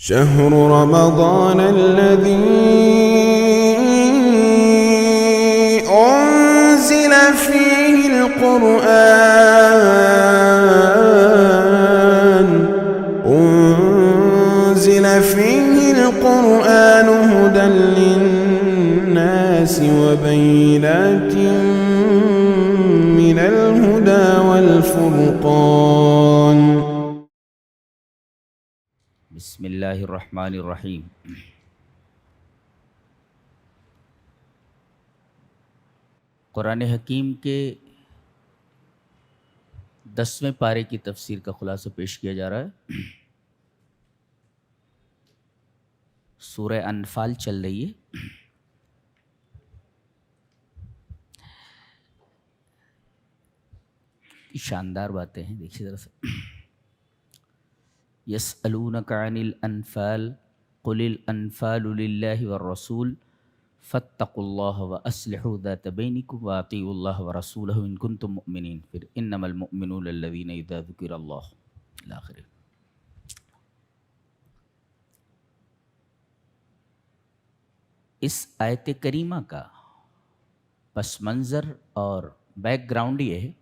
شهر رمضان الذي أنزل فيه القرآن هدى للناس وبينات من الهدى والفرقان. بسم اللہ الرحمن الرحیم. قرآن حکیم کے 10ویں پارے کی تفسیر کا خلاصہ پیش کیا جا رہا ہے. سورہ انفال چل رہی ہے. شاندار باتیں ہیں، دیکھیے ذرا سا. یسألونک عن الانفال قل الانفال للہ والرسول فاتقوا اللہ واصلحوا ذات بینکم واطیعوا اللہ ورسولہ ان کنتم مؤمنین. پھر انما المؤمنون الذین اذا ذکر اللہ الآخر. اس آیت کریمہ کا پس منظر اور بیک گراؤنڈ یہ ہے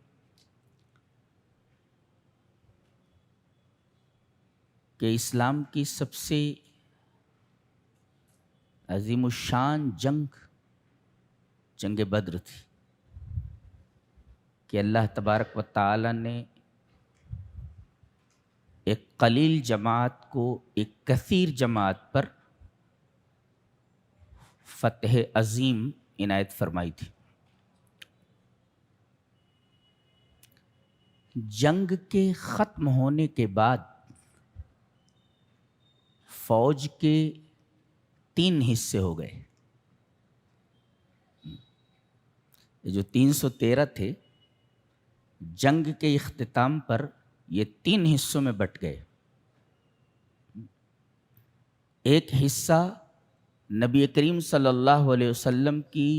کہ اسلام کی سب سے عظیم الشان جنگ بدر تھی کہ اللہ تبارک و تعالی نے ایک قلیل جماعت کو ایک کثیر جماعت پر فتح عظیم عنایت فرمائی تھی. جنگ کے ختم ہونے کے بعد فوج کے 3 حصے ہو گئے. جو 313 تھے جنگ کے اختتام پر یہ 3 حصوں میں بٹ گئے. ایک حصہ نبی کریم صلی اللہ علیہ وسلم کی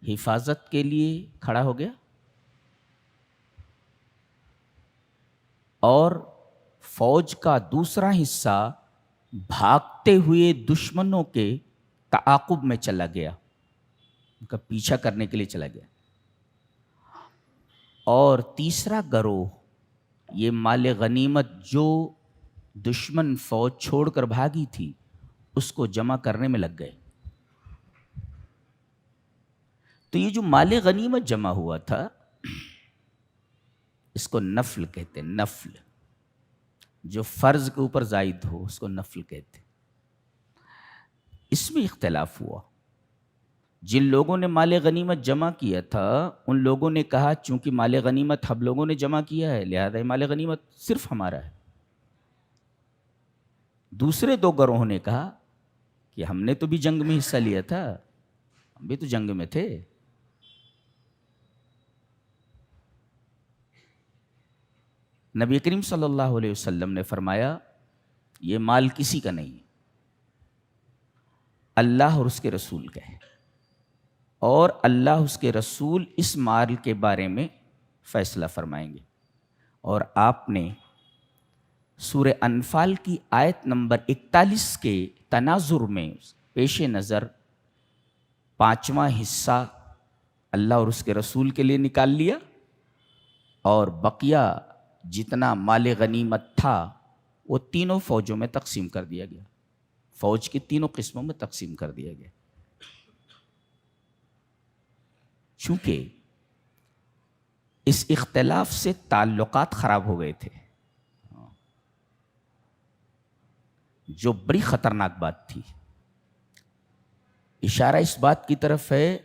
حفاظت کے لیے کھڑا ہو گیا اور فوج کا دوسرا حصہ بھاگتے ہوئے دشمنوں کے تعاقب میں چلا گیا، ان کا پیچھا کرنے کے لیے چلا گیا. اور تیسرا گروہ یہ مال غنیمت جو دشمن فوج چھوڑ کر بھاگی تھی اس کو جمع کرنے میں لگ گئے. تو یہ جو مال غنیمت جمع ہوا تھا اس کو نفل کہتے ہیں. نفل جو فرض کے اوپر زائد ہو اس کو نفل کہتے ہیں. اس میں اختلاف ہوا. جن لوگوں نے مال غنیمت جمع کیا تھا ان لوگوں نے کہا چونکہ مال غنیمت ہم لوگوں نے جمع کیا ہے لہذا مال غنیمت صرف ہمارا ہے. دوسرے 2 گروہوں نے کہا کہ ہم نے تو بھی جنگ میں حصہ لیا تھا، ہم بھی تو جنگ میں تھے. نبی کریم صلی اللہ علیہ وسلم نے فرمایا یہ مال کسی کا نہیں، اللہ اور اس کے رسول کا ہے، اور اللہ اس کے رسول اس مال کے بارے میں فیصلہ فرمائیں گے. اور آپ نے سورہ انفال کی آیت نمبر 41 کے تناظر میں پیش نظر 5واں حصہ اللہ اور اس کے رسول کے لیے نکال لیا اور بقیہ جتنا مال غنیمت تھا وہ تینوں فوجوں میں تقسیم کر دیا گیا، فوج کی تینوں قسموں میں تقسیم کر دیا گیا. چونکہ اس اختلاف سے تعلقات خراب ہو گئے تھے، جو بڑی خطرناک بات تھی. اشارہ اس بات کی طرف ہے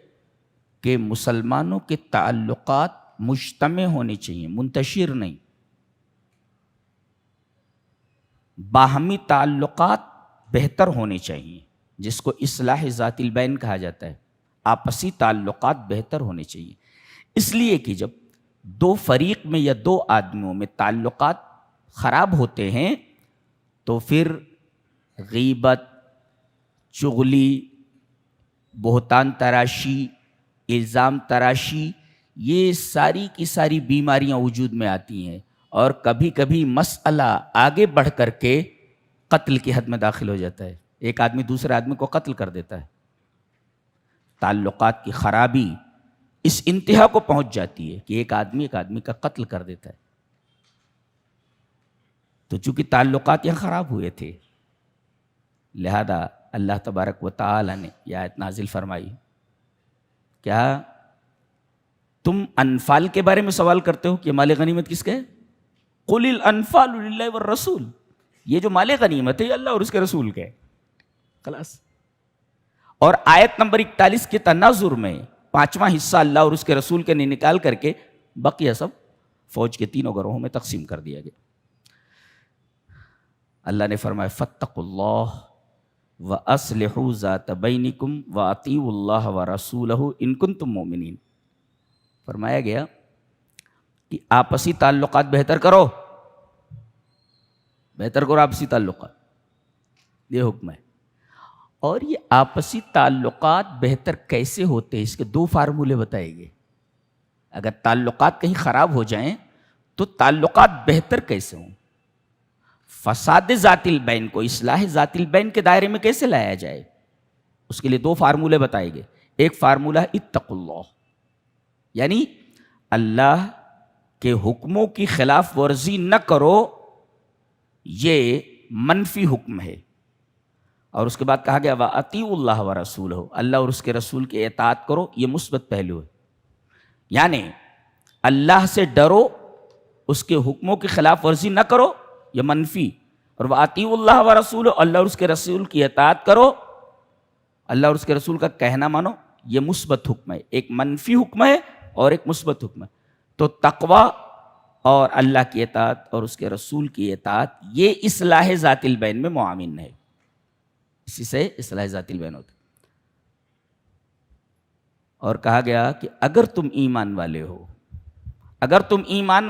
کہ مسلمانوں کے تعلقات مجتمع ہونے چاہیے، منتشر نہیں. باہمی تعلقات بہتر ہونے چاہیے جس کو اصلاح ذات البین کہا جاتا ہے. آپسی تعلقات بہتر ہونے چاہیے. اس لیے کہ جب 2 فریق میں یا 2 آدمیوں میں تعلقات خراب ہوتے ہیں تو پھر غیبت، چغلی، بہتان تراشی، الزام تراشی، یہ ساری کی ساری بیماریاں وجود میں آتی ہیں. اور کبھی کبھی مسئلہ آگے بڑھ کر کے قتل کی حد میں داخل ہو جاتا ہے. ایک آدمی دوسرے آدمی کو قتل کر دیتا ہے. تعلقات کی خرابی اس انتہا کو پہنچ جاتی ہے کہ ایک آدمی کا قتل کر دیتا ہے. تو چونکہ تعلقات یہاں خراب ہوئے تھے، لہذا اللہ تبارک و تعالی نے یہ آیت نازل فرمائی. کیا تم انفال کے بارے میں سوال کرتے ہو کہ مال غنیمت کس کا ہے؟ قل الانفال للہ والرسول. یہ جو مال غنیمت ہے یہ اللہ اور اس کے رسول کا ہے. خلاص. اور آیت نمبر 41 کے تناظر میں 5واں حصہ اللہ اور اس کے رسول کے نکال کر کے بقیہ سب فوج کے تینوں گروہوں میں تقسیم کر دیا گیا. اللہ نے فرمایا فاتقوا اللہ وَأَصْلِحُوا ذَاتَ بَيْنِكُمْ وَأَطِيعُوا اللَّهَ وَرَسُولَهُ إِن كُنتُم مُؤْمِنِينَ. فرمایا گیا کہ آپسی تعلقات بہتر کرو آپسی تعلقات. یہ حکم ہے. اور یہ آپسی تعلقات بہتر کیسے ہوتے ہیں اس کے 2 فارمولے بتائے گئے. اگر تعلقات کہیں خراب ہو جائیں تو تعلقات بہتر کیسے ہوں. فساد ذات البین کو اصلاح ذات البین کے دائرے میں کیسے لایا جائے، اس کے لیے 2 فارمولے بتائے گئے. ایک فارمولہ اتقوا اللہ، یعنی اللہ کے حکموں کی خلاف ورزی نہ کرو، یہ منفی حکم ہے. اور اس کے بعد کہا گیا وَأَطِيعُوا اللَّهَ وَرَسُولَهُ، اللہ اور اس کے رسول کی اطاعت کرو، یہ مثبت پہلو ہے. یعنی اللہ سے ڈرو، اس کے حکموں کی خلاف ورزی نہ کرو، یہ منفی. اور وَأَطِيعُوا اللَّهَ وَرَسُولَهُ، اللہ اور اس کے رسول کی اطاعت کرو، اللہ اور اس کے رسول کا کہنا مانو، یہ مثبت حکم ہے. ایک منفی حکم ہے اور ایک مثبت حکم ہے. تو تقوی اور اللہ کی اطاعت اور اس کے رسول کی اطاعت یہ اصلاح ذات البین میں معاون ہے. اسی سے اصلاح ذات البین ہوتا. اور کہا گیا کہ اگر تم ایمان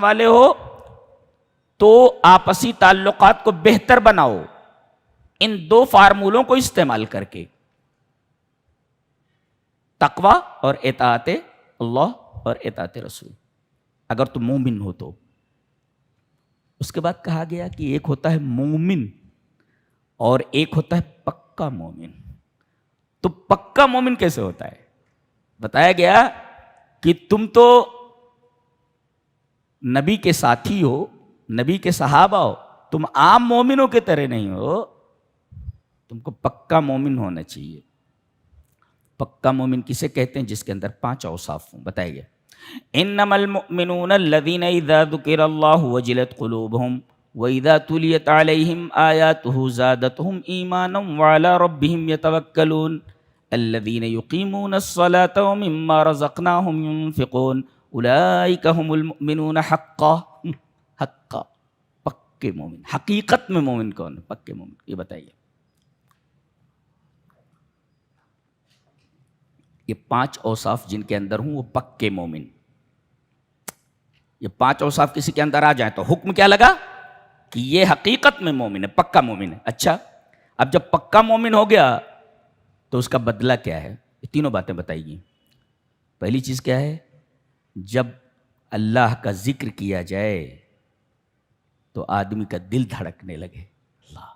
والے ہو تو آپسی تعلقات کو بہتر بناؤ ان 2 فارمولوں کو استعمال کر کے، تقوی اور اطاعت اللہ اور اطاعت رسول. اگر تم مومن ہو تو. اس کے بعد کہا گیا کہ ایک ہوتا ہے مومن اور ایک ہوتا ہے پکا مومن. تو پکا مومن کیسے ہوتا ہے؟ بتایا گیا کہ تم تو نبی کے ساتھی ہو، نبی کے صحابہ ہو، تم عام مومنوں کے طرح نہیں ہو، تم کو پکا مومن ہونا چاہیے. پکا مومن کسے کہتے ہیں؟ جس کے اندر 5 اوصاف ہوں. بتایا گیا انما المؤمنون الذين اذا ذكر الله وجلت قلوبهم واذا تليت عليهم آياته زادتهم ايمانا وعلى ربهم يتوكلون الذين يقيمون الصلاة ومما رزقناهم ينفقون اولئك هم المؤمنون حقا. پکے مومن. حقیقت میں مومن کون ہے؟ پکے مومن. یہ بتائیے. یہ 5 اوصاف جن کے اندر ہوں وہ پکے مومن. یہ 5 اوصاف کسی کے اندر آ جائیں تو حکم کیا لگا کہ یہ حقیقت میں مومن ہے، پکا مومن ہے. اچھا، اب جب پکا مومن ہو گیا تو اس کا بدلہ کیا ہے؟ یہ 3 باتیں بتائی گئی. پہلی چیز کیا ہے؟ جب اللہ کا ذکر کیا جائے تو آدمی کا دل دھڑکنے لگے. اللہ.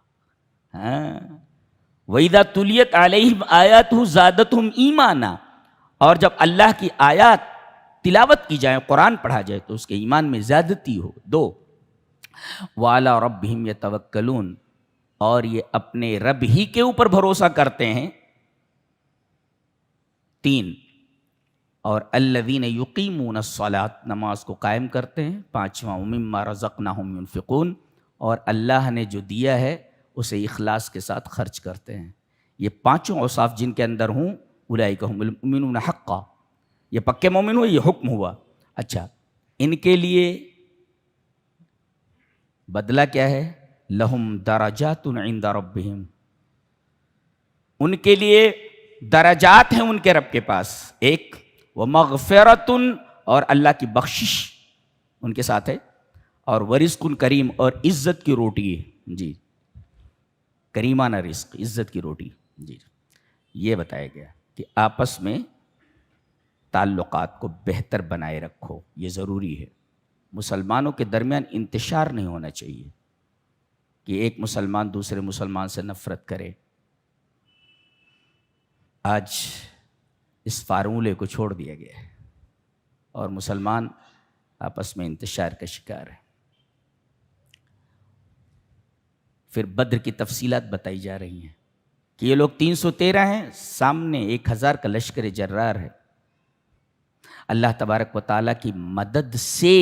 وَإِذَا تُلِيَتْ عَلَيْهِمْ آيَاتُهُ زَادَتْهُمْ ایمانا، اور جب اللہ کی آیات تلاوت کی جائے، قرآن پڑھا جائے تو اس کے ایمان میں زیادتی ہو. 2 وَعَلَىٰ رَبِّهِمْ يَتَوَكَّلُونَ، اور یہ اپنے رب ہی کے اوپر بھروسہ کرتے ہیں. 3 اور الذین یقیمون الصلاۃ، نماز کو قائم کرتے ہیں. 5واں ومما رزقناہم ينفقون، اور اللہ نے جو دیا ہے اسے اخلاص کے ساتھ خرچ کرتے ہیں. یہ 5 اوصاف جن کے اندر ہوں اولئک هم المؤمنون حقا، یہ پکے مومن ہوئے، یہ حکم ہوا. اچھا، ان کے لیے بدلہ کیا ہے؟ لہم درجات عند ربہم، ان کے لیے درجات ہیں ان کے رب کے پاس. ایک ومغفرۃ، اور اللہ کی بخشش ان کے ساتھ ہے. اور ورزق کریم، اور عزت کی روٹی ہے. جی، کریمانہ رزق، عزت کی روٹی. جی، یہ بتایا گیا کہ آپس میں تعلقات کو بہتر بنائے رکھو، یہ ضروری ہے. مسلمانوں کے درمیان انتشار نہیں ہونا چاہیے. کہ ایک مسلمان دوسرے مسلمان سے نفرت کرے. آج اس فارمولے کو چھوڑ دیا گیا ہے اور مسلمان آپس میں انتشار کا شکار ہے. پھر بدر کی تفصیلات بتائی جا رہی ہیں کہ یہ لوگ 313 ہیں، سامنے 1000 کا لشکر جرار ہے. اللہ تبارک و تعالیٰ کی مدد سے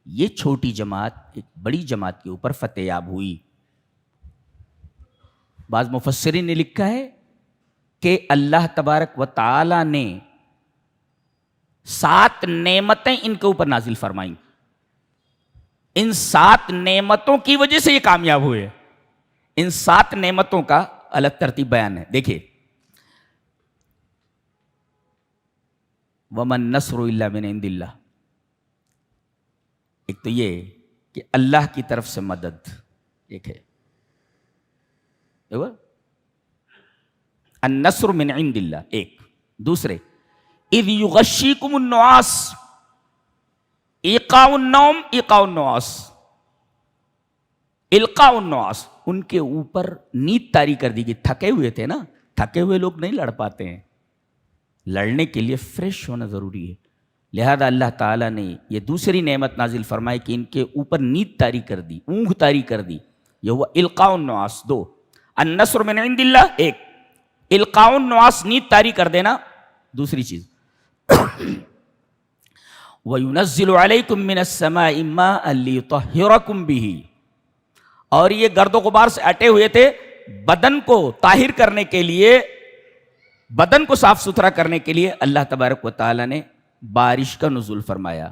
یہ چھوٹی جماعت ایک بڑی جماعت کے اوپر فتح یاب ہوئی. بعض مفسرین نے لکھا ہے کہ اللہ تبارک و تعالیٰ نے 7 نعمتیں ان کے اوپر نازل فرمائیں. ان 7 نعمتوں کی وجہ سے یہ کامیاب ہوئے. ان 7 نعمتوں کا الگ ترتیب بیان ہے. دیکھیے، وَمَن نَّصْرُ إِلَّا مِنْ عِندِ اللَّهِ. ایک تو یہ کہ اللہ کی طرف سے مدد ایک ہے، النصر من عند اللہ ایک. دوسرے، اذ یغشیکم النعاس ایقاء النوم ایقاء النعاس، القاء النعاس، ان کے اوپر نیند طاری کر دی گئی. تھکے ہوئے تھے نا، تھکے ہوئے لوگ نہیں لڑ پاتے ہیں، لڑنے کے لیے فریش ہونا ضروری ہے. لہذا اللہ تعالیٰ نے یہ دوسری نعمت نازل فرمائی کہ ان کے اوپر نیند طاری کر دی، اونگ طاری کر دی. یہ ہوا القاء النعاس. 2، النصر من عند اللہ ایک، القاء النعاس نیند طاری کر دینا دوسری چیز. وَيُنَزِّلُ عَلَيْكُم مِّنَ السَّمَاءِ مَاءً لِيُطَهِّرَكُم بِهِ. اور یہ گرد و غبار سے اٹے ہوئے تھے، بدن کو طاہر کرنے کے لیے، بدن کو صاف ستھرا کرنے کے لیے اللہ تبارک و تعالیٰ نے بارش کا نزول فرمایا.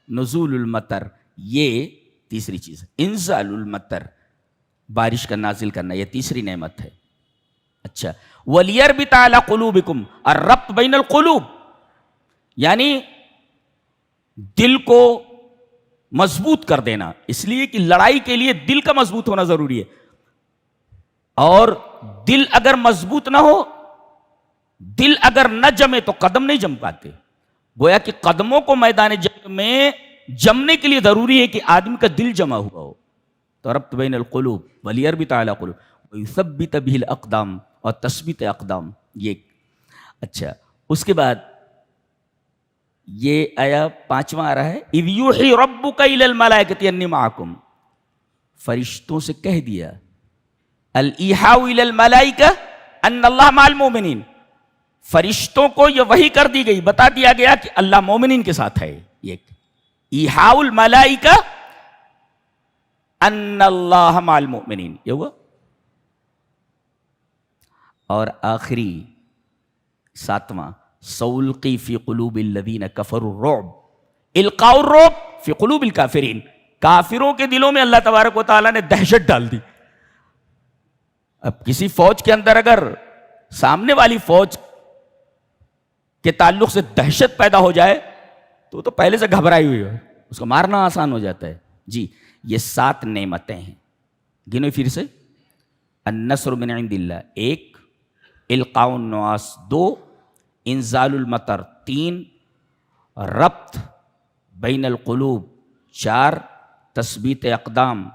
نزول المطر یہ تیسری چیز ہے. انزال المطر، بارش کا نازل کرنا، یہ تیسری نعمت ہے. اچھا، وَلِيَرْبِطَ عَلَىٰ قُلُوبِكُمْ الرَّبْطُ بَيْنَ الْقُلُوبِ، یعنی دل کو مضبوط کر دینا. اس لیے کہ لڑائی کے لیے دل کا مضبوط ہونا ضروری ہے، اور دل اگر مضبوط نہ ہو، دل اگر نہ جمے تو قدم نہیں جم پاتے. گویا کہ قدموں کو میدان جنگ میں جمنے کے لیے ضروری ہے کہ آدمی کا دل جمع ہوا ہو. تو ربط بین القلوب ولیربط علی قلوب ویثبت بہ الاقدام، اور تثبیت اقدام یہ. اچھا، اس کے بعد یہ آیا 5واں آ رہا ہے، اذ یوحی ربک الی الملائکۃ انی معکم. فرشتوں سے کہہ دیا، الایحاء الی الملائکہ ان اللہ مع المؤمنین. فرشتوں کو یہ وحی کر دی گئی، بتا دیا گیا کہ اللہ مومنین کے ساتھ ہے. یہ ایحاء الملائکہ ان اللہ مع المؤمنین، یہ ہوا. اور آخری 7واں، سألقی فی قلوب الذین کفروا الرعب، القاء الرعب فی قلوب الکافرین. کافروں کے دلوں میں اللہ تبارک و تعالیٰ نے دہشت ڈال دی. اب کسی فوج کے اندر اگر سامنے والی فوج کے تعلق سے دہشت پیدا ہو جائے تو پہلے سے گھبرائی ہوئی ہے، اس کو مارنا آسان ہو جاتا ہے. جی، یہ 7 نعمتیں ہیں. گنو پھر سے، النصر من عند اللہ ایک، القاء النعاس 2، انزال المطر 3، ربط بین القلوب 4، تثبیت اقدام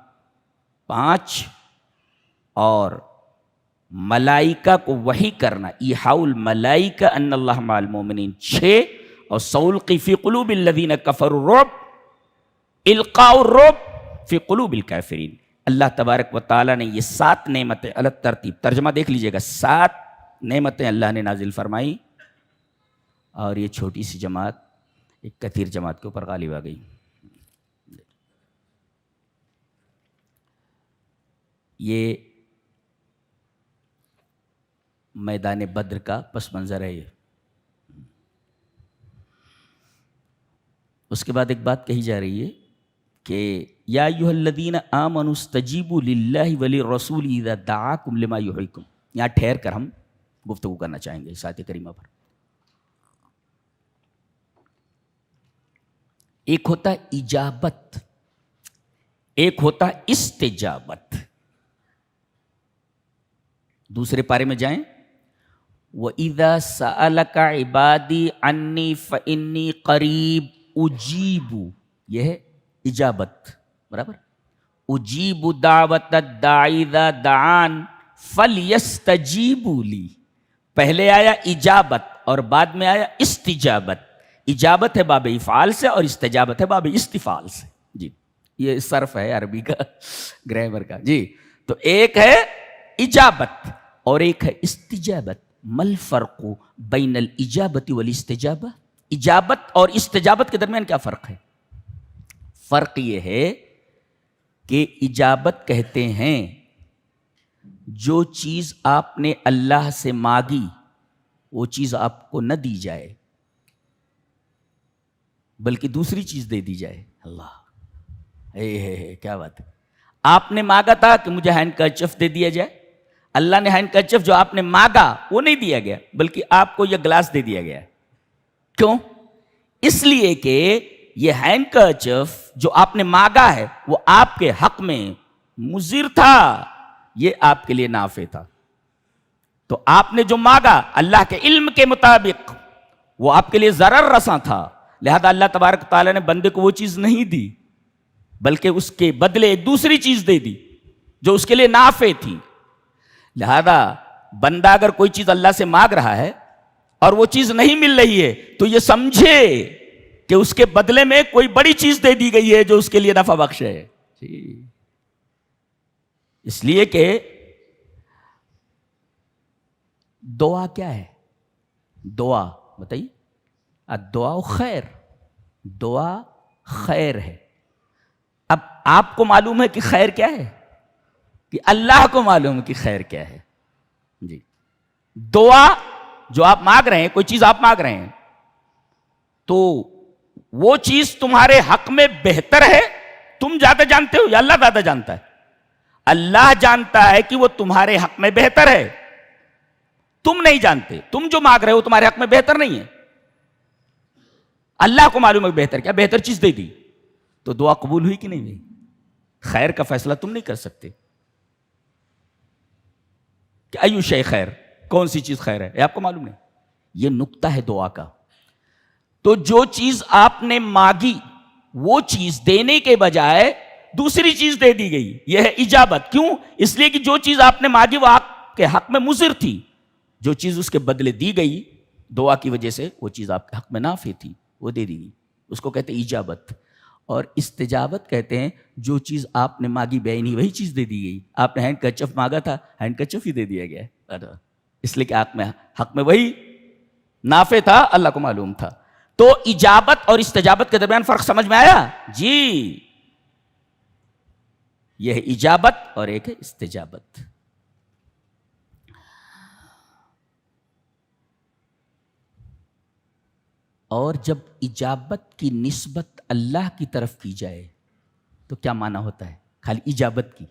5، اور ملائکہ کو وحی کرنا، ایحاء الملائکہ ان اللہ مع المؤمنین 6، اور سألقی فی قلوب الذین کفروا الرعب القاء الرعب فی قلوب الکافرین. اللہ تبارک و تعالیٰ نے یہ 7 نعمتیں الگ ترتیب، ترجمہ دیکھ لیجئے گا، 7 نعمتیں اللہ نے نازل فرمائی، اور یہ چھوٹی سی جماعت ایک کثیر جماعت کے اوپر غالب آ گئی. یہ میدان بدر کا پس منظر ہے. یہ اس کے بعد ایک بات کہی جا رہی ہے کہ یا ایھا الذین آمنوا استجیبوا للہ وللرسول اذا دعاکم لما یحییکم. یہاں ٹھہر کر ہم گفتگو کرنا چاہیں گے اس آیت کریمہ پر. ایک ہوتا ہے اجابت، ایک ہوتا ہے استجابت. دوسرے پارے میں جائیں، وَإِذَا سَأَلَكَ عِبَادِي عَنِّي فَإِنِّي قَرِيبٌ أُجِيبُ، یہ ہے اجابت، برابر. اجیب دعوت الداعی اذا دعان فلیستجیبوا لی. پہلے آیا اجابت اور بعد میں آیا استجابت. اجابت ہے باب افعال سے اور استجابت ہے باب استفعال سے. جی یہ صرف ہے عربی کا گرامر کا. جی تو ایک ہے اجابت اور ایک ہے استجابت. مل فرق بین الاجابت والاستجابہ؟ اجابت اور استجابت کے درمیان کیا فرق ہے؟ فرق یہ ہے کہ اجابت کہتے ہیں جو چیز آپ نے اللہ سے مانگی وہ چیز آپ کو نہ دی جائے بلکہ دوسری چیز دے دی جائے. اللہ کیا بات ہے. آپ نے مانگا تھا کہ مجھے ہینڈ کرچف دے دیا جائے, اللہ نے ہینڈ کرچف جو آپ نے مانگا وہ نہیں دیا گیا بلکہ آپ کو یہ گلاس دے دیا گیا. کیوں؟ اس لیے کہ یہ ہینڈ کرچف جو آپ نے مانگا ہے وہ آپ کے حق میں مضر تھا, یہ آپ کے لیے نافع تھا. تو آپ نے جو مانگا اللہ کے علم کے مطابق وہ آپ کے لیے ضرر رساں تھا, لہذا اللہ تبارک تعالیٰ نے بندے کو وہ چیز نہیں دی بلکہ اس کے بدلے ایک دوسری چیز دے دی جو اس کے لیے نافع تھی. لہذا بندہ اگر کوئی چیز اللہ سے مانگ رہا ہے اور وہ چیز نہیں مل رہی ہے تو یہ سمجھے کہ اس کے بدلے میں کوئی بڑی چیز دے دی گئی ہے جو اس کے لیے نفع بخش ہے. اس لیے کہ دعا کیا ہے؟ دعا بتائیے. الدعاء خیر, دعا خیر ہے. اب آپ کو معلوم ہے کہ خیر کیا ہے کہ اللہ کو معلوم ہے کہ خیر کیا ہے. جی دعا جو آپ مانگ رہے ہیں, کوئی چیز آپ مانگ رہے ہیں تو وہ چیز تمہارے حق میں بہتر ہے, تم زیادہ جانتے ہو یا اللہ زیادہ جانتا ہے؟ اللہ جانتا ہے کہ وہ تمہارے حق میں بہتر ہے, تم نہیں جانتے. تم جو مانگ رہے ہو تمہارے حق میں بہتر نہیں ہے, اللہ کو معلوم ہے بہتر کیا, بہتر چیز دے دی تو دعا قبول ہوئی کہ نہیں ہوئی؟ خیر کا فیصلہ تم نہیں کر سکتے کہ ایو شے خیر, کون سی چیز خیر ہے, یہ آپ کو معلوم نہیں. یہ نقطہ ہے دعا کا. تو جو چیز آپ نے مانگی وہ چیز دینے کے بجائے دوسری چیز دے دی گئی, یہ ہے اجابت. کیوں؟ اس لیے کہ جو چیز آپ نے مانگی وہ آپ کے حق میں مضر تھی, جو چیز اس کے بدلے دی گئی دعا کی وجہ سے وہ چیز آپ کے حق میں نافع تھی, وہ دے دی گئی. اس کو کہتے ہیں اجابت. اور استجابت کہتے ہیں جو چیز آپ نے مانگی بعینی وہی چیز دے دی گئی. آپ نے ہینڈ کرچف مانگا تھا, ہینڈ کرچف ہی دے دیا گیا, اس لیے کہ آپ میں حق میں وہی نافع تھا, اللہ کو معلوم تھا. تو اجابت اور استجابت کے درمیان فرق سمجھ میں آیا؟ جی یہ ہے اجابت اور ایک ہے استجابت. اور جب اجابت کی نسبت اللہ کی طرف کی جائے تو کیا معنی ہوتا ہے؟ خالی اجابت کی.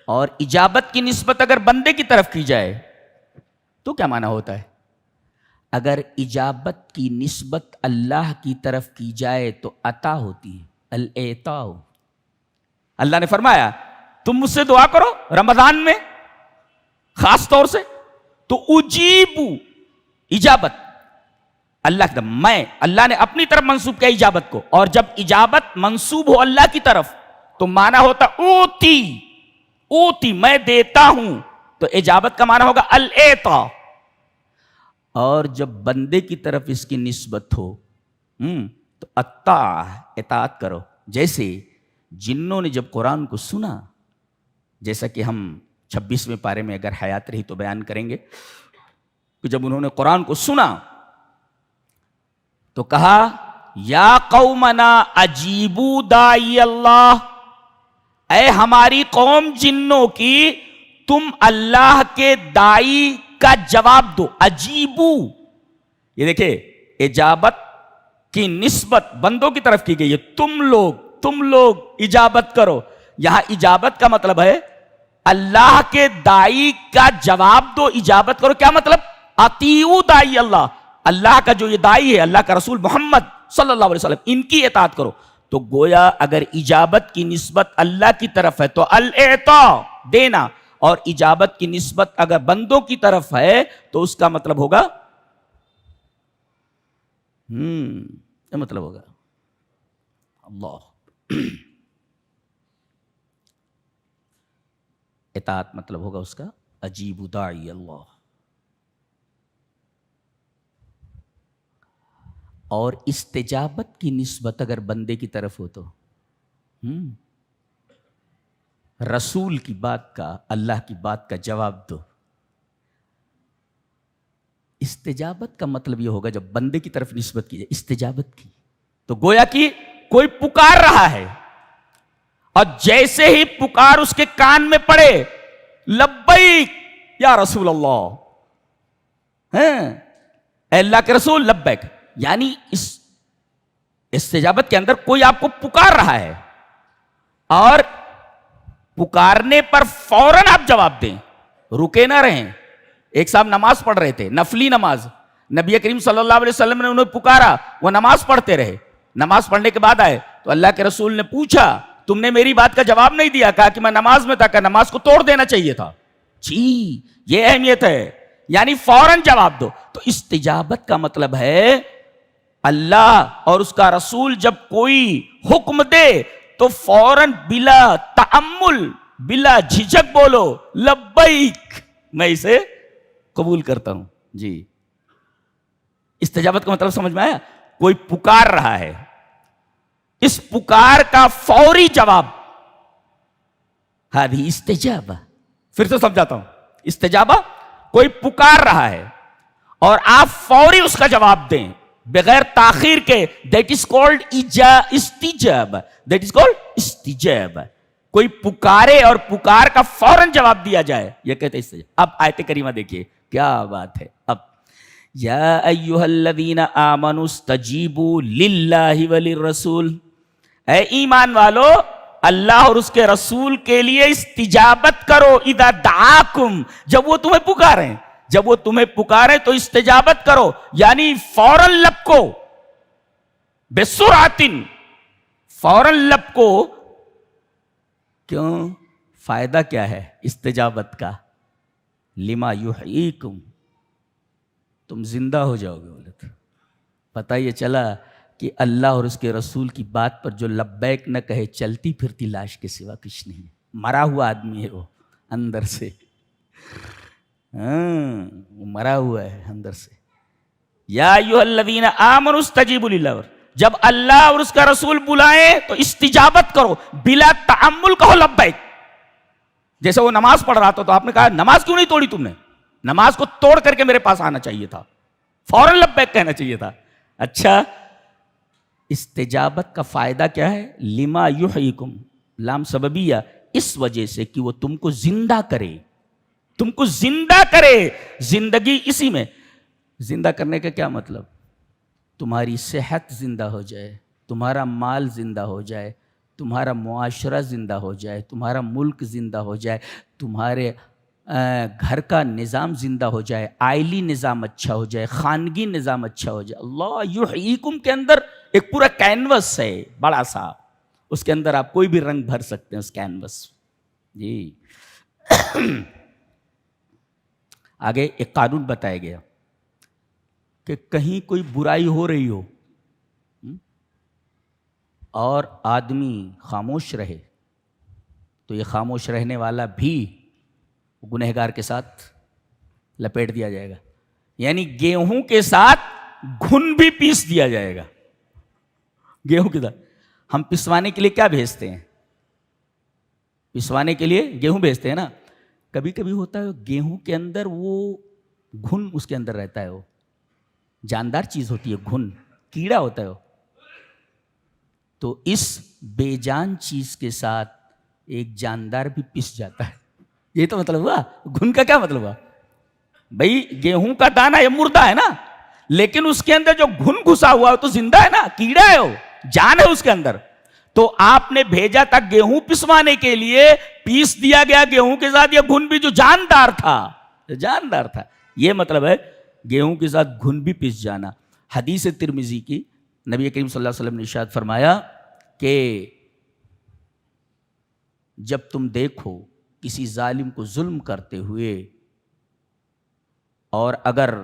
اور اجابت کی نسبت اگر بندے کی طرف کی جائے تو کیا معنی ہوتا ہے؟ اگر اجابت کی نسبت اللہ کی طرف کی جائے تو عطا ہوتی ہے, الاعطاء. اللہ نے فرمایا تم مجھ سے دعا کرو رمضان میں خاص طور سے, تو اجیبو, اجابت اللہ کی طرف, میں اللہ نے اپنی طرف منسوب کیا اجابت کو. اور جب اجابت منسوب ہو اللہ کی طرف تو معنی ہوتا اوتی, اوتی میں دیتا ہوں, تو اجابت کا معنی ہوگا الاعطاء. اور جب بندے کی طرف اس کی نسبت ہو تو اطاع, اطاعت کرو. جیسے جنوں نے جب قرآن کو سنا, جیسا کہ ہم 26ویں پارے میں اگر حیات رہی تو بیان کریں گے, کہ جب انہوں نے قرآن کو سنا تو کہا یا قومنا اجیبو داعی اللہ, اے ہماری قوم جنوں کی تم اللہ کے داعی کا جواب دو. اجیبو, یہ دیکھیں اجابت کی نسبت بندوں کی طرف کی گئی ہے, تم لوگ اجابت کرو. یہاں اجابت کا مطلب ہے اللہ کے داعی کا جواب دو, اجابت کرو. کیا مطلب؟ اطیعوا داعی اللہ, اللہ کا جو یہ داعی ہے اللہ کا رسول محمد صلی اللہ علیہ وسلم, ان کی اطاعت کرو. تو گویا اگر اجابت کی نسبت اللہ کی طرف ہے تو الاعطاء, دینا, اور اجابت کی نسبت اگر بندوں کی طرف ہے تو اس کا مطلب ہوگا کیا مطلب ہوگا؟ اللہ اطاعت مطلب ہوگا اس کا اجیب داعی اللہ. اور استجابت کی نسبت اگر بندے کی طرف ہو تو رسول کی بات کا، اللہ کی بات کا جواب دو. استجابت کا مطلب یہ ہوگا جب بندے کی طرف نسبت کی جائے استجابت کی، تو گویا کہ کوئی پکار رہا ہے اور جیسے ہی پکار اس کے کان میں پڑے لبیک یا رسول اللہ، اے اللہ کے رسول لبیک، یعنی اس استجابت کے اندر کوئی آپ کو پکار رہا ہے اور پکارنے پر فوراً آپ جواب دیں، رکے نہ رہیں. ایک صاحب نماز پڑھ رہے تھے، نفلی نماز، نبی کریم صلی اللہ علیہ وسلم نے انہیں پکارا، وہ نماز پڑھتے رہے. نماز پڑھنے کے بعد آئے تو اللہ کے رسول نے پوچھا تم نے میری بات کا جواب نہیں دیا. کہا کہ میں نماز میں تھا. کہا نماز کو توڑ دینا چاہیے تھا. جی یہ اہمیت ہے، یعنی فوراً جواب دو. تو استجابت کا مطلب ہے اللہ اور اس کا رسول جب کوئی حکم دے تو فوراً بلا تأمل بلا جھجک بولو لبیک، میں اسے قبول کرتا ہوں. جی استجابت کا مطلب سمجھ میں آیا؟ کوئی پکار رہا ہے، اس پکار کا فوری جواب، ہذه استجابہ. پھر سے سمجھاتا ہوں. استجابہ کوئی پکار رہا ہے اور آپ فوری اس کا جواب دیں بغیر تاخیر کے، دیٹ از کالڈ استجابہ. دیٹ از کالڈ استجابہ. کوئی پکارے اور پکار کا فوراً جواب دیا جائے، یہ کہتے ہیں استجابہ. اب آیت کریمہ دیکھیے کیا بات ہے. اب یا ایھا الذین آمنوا استجیبوا للہ وللرسول، اے ایمان والو اللہ اور اس کے رسول کے لیے استجابت کرو. اذا دعاکم، جب وہ تمہیں پکاریں، جب وہ تمہیں پکاریں تو استجابت کرو، یعنی فوراً لب کو، بسرعۃ، فوراً لب کو. کیوں؟ فائدہ کیا ہے استجابت کا؟ لما یحییکم، تم زندہ ہو جاؤ گے. بولے تو پتہ یہ چلا کہ اللہ اور اس کے رسول کی بات پر جو لبیک نہ کہے چلتی پھرتی لاش کے سوا کچھ نہیں. مرا ہوا آدمی ہے وہ اندر سے، وہ مرا ہوا ہے اندر سے. یا ایھا الذین آمنوا استجیبوا للہ، جب اللہ اور اس کا رسول بلائیں تو استجابت کرو، بلا تأمل کہو لبیک. جیسے وہ نماز پڑھ رہا تھا تو آپ نے کہا نماز کیوں نہیں توڑی تم نے؟ نماز کو توڑ کر کے میرے پاس آنا چاہیے تھا، فوراً لبیک کہنا چاہیے تھا. اچھا استجابت کا فائدہ کیا ہے؟ لما یحییکم، لام سببیہ، اس وجہ سے کہ وہ تم کو زندہ کرے، تم کو زندہ کرے. زندگی اسی میں. زندہ کرنے کا کیا مطلب؟ تمہاری صحت زندہ ہو جائے، تمہارا مال زندہ ہو جائے، تمہارا معاشرہ زندہ ہو جائے، تمہارا ملک زندہ ہو جائے، تمہارے گھر کا نظام زندہ ہو جائے، آئلی نظام اچھا ہو جائے، خانگی نظام اچھا ہو جائے. اللہ یحییکم کے اندر ایک پورا کینوس ہے بڑا سا، اس کے اندر آپ کوئی بھی رنگ بھر سکتے ہیں اس کینوس. جی آگے ایک قانون بتایا گیا کہ کہیں کوئی برائی ہو رہی ہو اور آدمی خاموش رہے تو یہ خاموش رہنے والا بھی گنہگار کے ساتھ لپیٹ دیا جائے گا. یعنی گیہوں کے ساتھ گھن بھی پیس دیا جائے گا. گیہوں کے ساتھ ہم پسوانے کے لیے کیا بھیجتے ہیں؟ پسوانے کے لیے گیہوں بھیجتے ہیں نا. کبھی کبھی ہوتا ہے گیہوں کے اندر وہ گھن اس کے اندر رہتا ہے، وہ جاندار چیز ہوتی ہے، گھن کیڑا ہوتا ہے وہ. تو اس بے جان چیز کے ساتھ ایک جاندار بھی پس جاتا ہے. یہ تو مطلب ہوا. گھن کا کیا مطلب ہوا؟ بھائی گیہوں کا دانہ یہ مردہ ہے نا، لیکن اس کے اندر جو گھن گھسا ہوا ہے تو زندہ ہے نا، کیڑا ہے، وہ جان ہے اس کے اندر. تو آپ نے بھیجا تھا گیہوں پسوانے کے لیے، پیس دیا گیا گیہوں کے ساتھ یہ گھن بھی جو جاندار تھا، جاندار تھا. یہ مطلب ہے گیہوں کے ساتھ گھن بھی پس جانا. حدیث ترمذی کی نبی کریم صلی اللہ علیہ وسلم نے ارشاد فرمایا کہ جب تم دیکھو کسی ظالم کو ظلم کرتے ہوئے اور اگر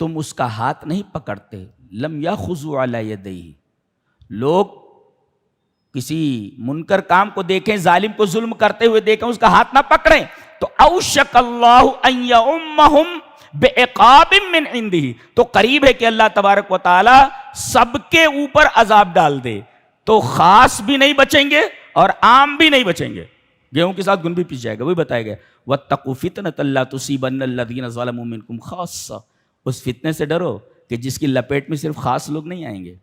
تم اس کا ہاتھ نہیں پکڑتے، لم یاخذوا علی یدیہ، لوگ کسی منکر کام کو دیکھیں، ظالم کو ظلم کرتے ہوئے دیکھیں، اس کا ہاتھ نہ پکڑیں تو اوشک اللہ ان یعمہم بعقاب من عنده، تو قریب ہے کہ اللہ تبارک و تعالی سب کے اوپر عذاب ڈال دے، تو خاص بھی نہیں بچیں گے اور عام بھی نہیں بچیں گے، گیہوں کے ساتھ گن بھی پیس جائے گا، وہی بتایا گیا واتقوا فتنة لا تصیبن الذین ظلموا منکم خاصہ، اس فتنے سے ڈرو کہ جس کی لپیٹ میں صرف خاص لوگ نہیں آئیں گے،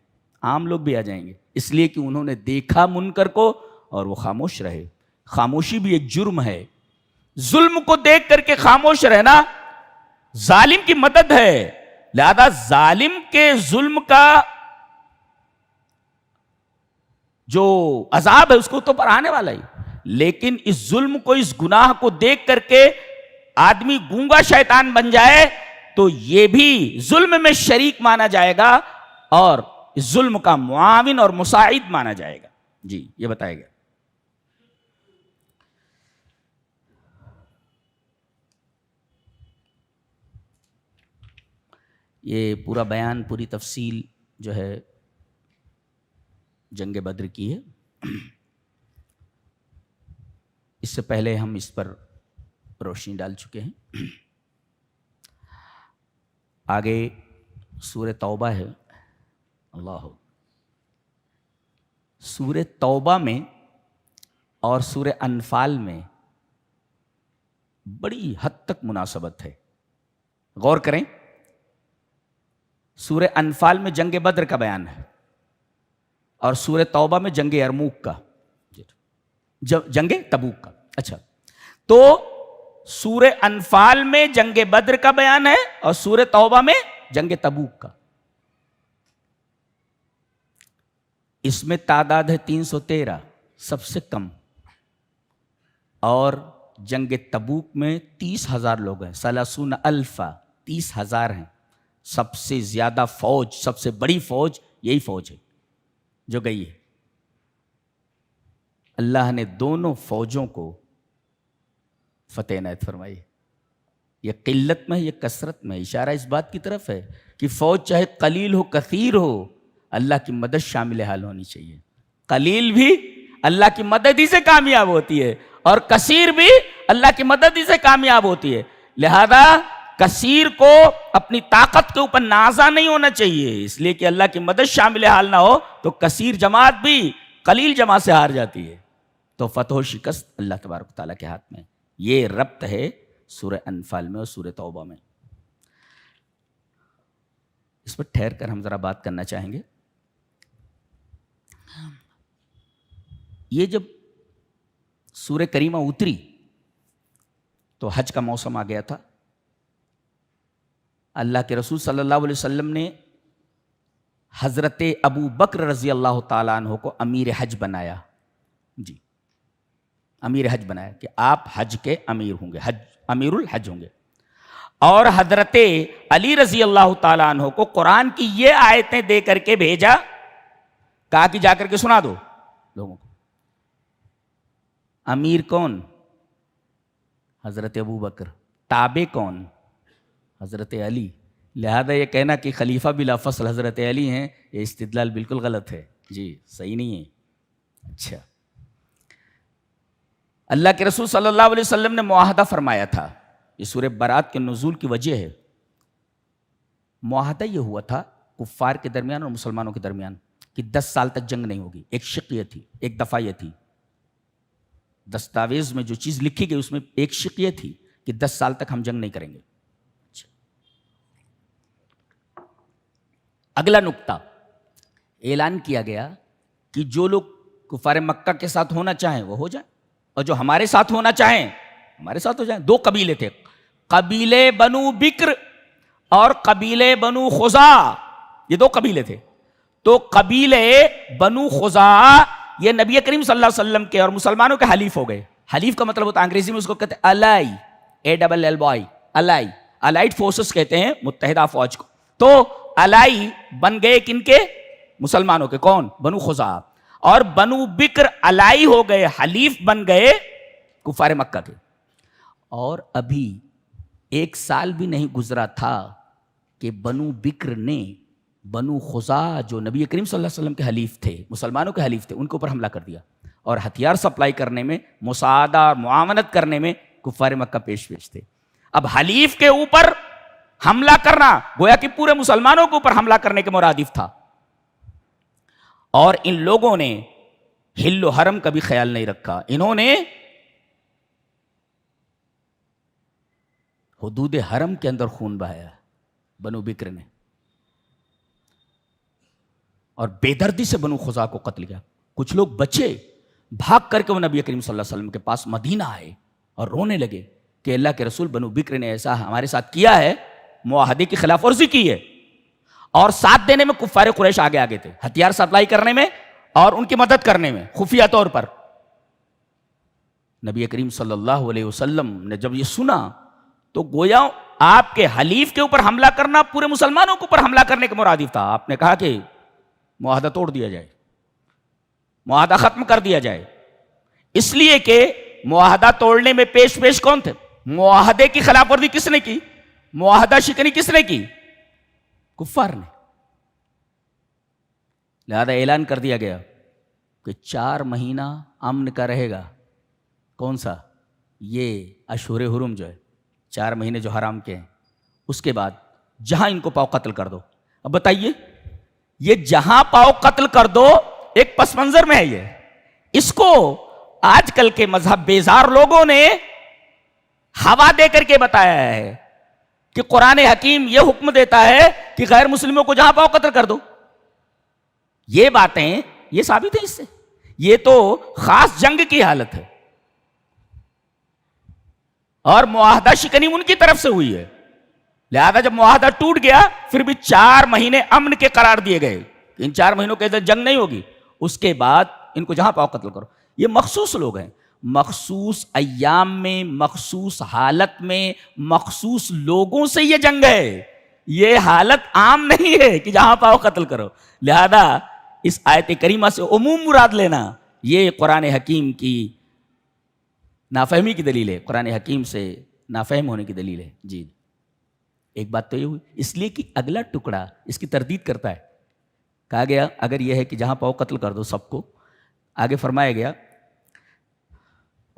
عام لوگ بھی آ جائیں گے، اس لیے کہ انہوں نے دیکھا منکر کو اور وہ خاموش رہے۔ خاموشی بھی ایک جرم ہے، ظلم کو دیکھ کر کے خاموش رہنا ظالم کی مدد ہے، لہذا ظالم کے ظلم کا جو عذاب ہے اس کو تو پر آنے والا ہی، لیکن اس ظلم کو، اس گناہ کو دیکھ کر کے آدمی گونگا شیطان بن جائے تو یہ بھی ظلم میں شریک مانا جائے گا اور اس ظلم کا معاون اور مساعد مانا جائے گا۔ جی یہ بتایا گیا۔ یہ پورا بیان، پوری تفصیل جو ہے جنگ بدر کی ہے، اس سے پہلے ہم اس پر روشنی ڈال چکے ہیں۔ آگے سورہ توبہ ہے۔ اللہ، سورہ توبہ میں اور سورہ انفال میں بڑی حد تک مناسبت ہے، غور کریں۔ سورہ انفال میں جنگ بدر کا بیان ہے اور سورہ توبہ میں جنگ یرموک کا، جنگ تبوک کا۔ اچھا، تو سورہ انفال میں جنگ بدر کا بیان ہے اور سورہ توبہ میں جنگ تبوک کا۔ اس میں تعداد ہے 313، سب سے کم، اور جنگ تبوک میں 30,000 لوگ ہیں، 30,000، 30,000 ہیں۔ سب سے زیادہ فوج، سب سے بڑی فوج یہی فوج ہے جو گئی ہے۔ اللہ نے دونوں فوجوں کو فتح عنایت فرمائی۔ یہ قلت میں ہے، یہ کثرت میں، اشارہ اس بات کی طرف ہے کہ فوج چاہے قلیل ہو کثیر ہو، اللہ کی مدد شامل حال ہونی چاہیے۔ قلیل بھی اللہ کی مدد ہی سے کامیاب ہوتی ہے اور کثیر بھی اللہ کی مدد ہی سے کامیاب ہوتی ہے، لہذا کثیر کو اپنی طاقت کے اوپر نازا نہیں ہونا چاہیے، اس لیے کہ اللہ کی مدد شامل حال نہ ہو تو کثیر جماعت بھی قلیل جماعت سے ہار جاتی ہے۔ تو فتح و شکست اللہ تبارک و تعالیٰ کے ہاتھ میں۔ یہ ربط ہے سورہ انفال میں اور سورہ توبہ میں۔ اس پر ٹھہر کر ہم ذرا بات کرنا چاہیں گے۔ یہ جب سورہ کریمہ اتری تو حج کا موسم آ گیا تھا۔ اللہ کے رسول صلی اللہ علیہ وسلم نے حضرت ابو بکر رضی اللہ تعالیٰ عنہ کو امیر حج بنایا۔ جی، امیر حج بنایا کہ آپ حج کے امیر ہوں گے، امیر الحج ہوں گے۔ اور حضرت علی رضی اللہ تعالیٰ عنہ کو قرآن کی یہ آیتیں دے کر کے بھیجا، کہا کہ جا کر کے سنا دو لوگوں کو۔ امیر کون؟ حضرت ابو بکر۔ تابع کون؟ حضرت علی۔ لہذا یہ کہنا کہ خلیفہ بلا فصل حضرت علی ہیں، یہ استدلال بالکل غلط ہے، جی صحیح نہیں ہے۔ اچھا، اللہ کے رسول صلی اللہ علیہ وسلم نے معاہدہ فرمایا تھا، یہ سورہ برات کے نزول کی وجہ ہے۔ معاہدہ یہ ہوا تھا کفار کے درمیان اور مسلمانوں کے درمیان کہ 10 سال تک جنگ نہیں ہوگی۔ ایک شق یہ تھی، ایک دفعہ یہ تھی، دستاویز میں جو چیز لکھی گئی اس میں ایک شق یہ تھی کہ 10 سال تک ہم جنگ نہیں کریں گے۔ اگلا نقطہ، اعلان کیا گیا کہ جو لوگ کفار مکہ کے ساتھ ہونا چاہیں وہ ہو جائیں، اور جو ہمارے ساتھ ہونا چاہیں ہمارے ساتھ ہو جائیں۔ 2 قبیلے تھے، قبیلے بنو بکر اور قبیلے بنو خزاعہ، یہ 2 قبیلے تھے۔ تو قبیلے بنو خزاعہ یہ نبی کریم صلی اللہ علیہ وسلم کے اور مسلمانوں کے حلیف ہو گئے۔ حلیف کا مطلب ہوتا ہے، انگریزی میں اس کو کہتے ہیں الائی، ALLY، الائی، الائڈ فورسز کہتے ہیں متحدہ فوج کو۔ تو الائی بن گئے کن کے؟ مسلمانوں کے۔ کون؟ بنو خزاعہ۔ اور بنو بکر الائی ہو گئے، حلیف بن گئے کفار مکہ کے۔ اور ابھی 1 سال بھی نہیں گزرا تھا کہ بنو بکر نے بنو خزاع جو نبی کریم صلی اللہ علیہ وسلم کے حلیف تھے، مسلمانوں کے حلیف تھے، ان کے اوپر حملہ کر دیا، اور ہتھیار سپلائی کرنے میں، مساعدہ اور معاونت کرنے میں کفار مکہ پیش تھے۔ اب حلیف کے اوپر حملہ کرنا گویا کہ پورے مسلمانوں کے اوپر حملہ کرنے کے مرادف تھا، اور ان لوگوں نے حل و حرم کا بھی خیال نہیں رکھا، انہوں نے حدود حرم کے اندر خون بہایا بنو بکر نے، اور بے دردی سے بنو خزاع کو قتل کیا۔ کچھ لوگ بچے، بھاگ کر کے وہ نبی کریم صلی اللہ علیہ وسلم کے پاس مدینہ آئے اور رونے لگے کہ اللہ کے رسول، بنو بکر نے ایسا ہمارے ساتھ کیا ہے، معاہدے کی خلاف ورزی کی ہے، اور ساتھ دینے میں کفار قریش آگے آگے تھے، ہتھیار سپلائی کرنے میں اور ان کی مدد کرنے میں خفیہ طور پر۔ نبی کریم صلی اللہ علیہ وسلم نے جب یہ سنا تو گویا آپ کے حلیف کے اوپر حملہ کرنا پورے مسلمانوں کے اوپر حملہ کرنے کے مرادف تھا۔ آپ نے کہا کہ معاہدہ توڑ دیا جائے، معاہدہ ختم کر دیا جائے، اس لیے کہ معاہدہ توڑنے میں پیش کون تھے؟ معاہدے کی خلاف ورزی کس نے کی؟ معاہدہ شکنی کس نے کی؟ کفار نے۔ لہذا اعلان کر دیا گیا کہ 4 مہینہ امن کا رہے گا۔ کون سا؟ یہ اشہر حرم جو ہے، 4 مہینے جو حرام کے ہیں، اس کے بعد جہاں ان کو پاؤ قتل کر دو۔ اب بتائیے، یہ جہاں پاؤ قتل کر دو ایک پس منظر میں ہے، یہ اس کو آج کل کے مذہب بیزار لوگوں نے ہوا دے کر کے بتایا ہے کہ قرآن حکیم یہ حکم دیتا ہے کہ غیر مسلموں کو جہاں پاؤ قتل کر دو۔ یہ باتیں یہ ثابت ہے اس سے، یہ تو خاص جنگ کی حالت ہے، اور معاہدہ شکنی ان کی طرف سے ہوئی ہے۔ لہذا جب معاہدہ ٹوٹ گیا پھر بھی 4 مہینے امن کے قرار دیے گئے، ان 4 مہینوں کے اندر جنگ نہیں ہوگی، اس کے بعد ان کو جہاں پاؤ قتل کرو۔ یہ مخصوص لوگ ہیں، مخصوص ایام میں، مخصوص حالت میں، مخصوص لوگوں سے یہ جنگ ہے، یہ حالت عام نہیں ہے کہ جہاں پاؤ قتل کرو۔ لہذا اس آیت کریمہ سے عموم مراد لینا یہ قرآن حکیم کی نافہمی کی دلیل ہے، قرآن حکیم سے نافہم ہونے کی دلیل ہے۔ جی ایک بات تو یہ ہوئی، اس لیے کہ اگلا ٹکڑا اس کی تردید کرتا ہے۔ کہا گیا اگر یہ ہے کہ جہاں پاؤ قتل کر دو سب کو، آگے فرمایا گیا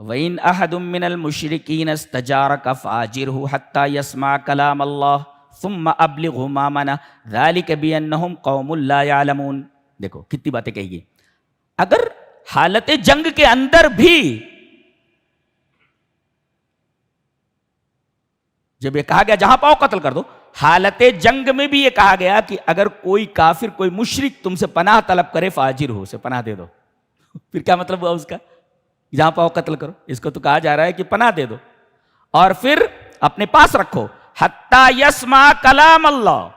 وَإِنْ أَحَدٌ مِّنَ الْمُشْرِكِينَ اسْتَجَارَكَ فَأَجِرْهُ حَتَّى يَسْمَعَ كَلَامَ اللَّهِ ثُمَّ أَبْلِغْهُ مَأْمَنَهُ ذَلِكَ بِأَنَّهُمْ قَوْمٌ لَا يَعْلَمُونَ۔ دیکھو کتنی باتیں کہی گئی۔ اگر حالت جنگ کے اندر بھی جب یہ کہا گیا جہاں پاؤ قتل کر دو، حالت جنگ میں بھی یہ کہا گیا کہ اگر کوئی کافر، کوئی مشرک تم سے پناہ طلب کرے فاجر ہو، اسے پناہ دے دو۔ پھر کیا مطلب ہوا اس کا؟ جہاں پاؤ قتل کرو، اس کو تو کہا جا رہا ہے کہ پناہ دے دو، اور پھر اپنے پاس رکھو حتیٰ یسمع کلام اللہ،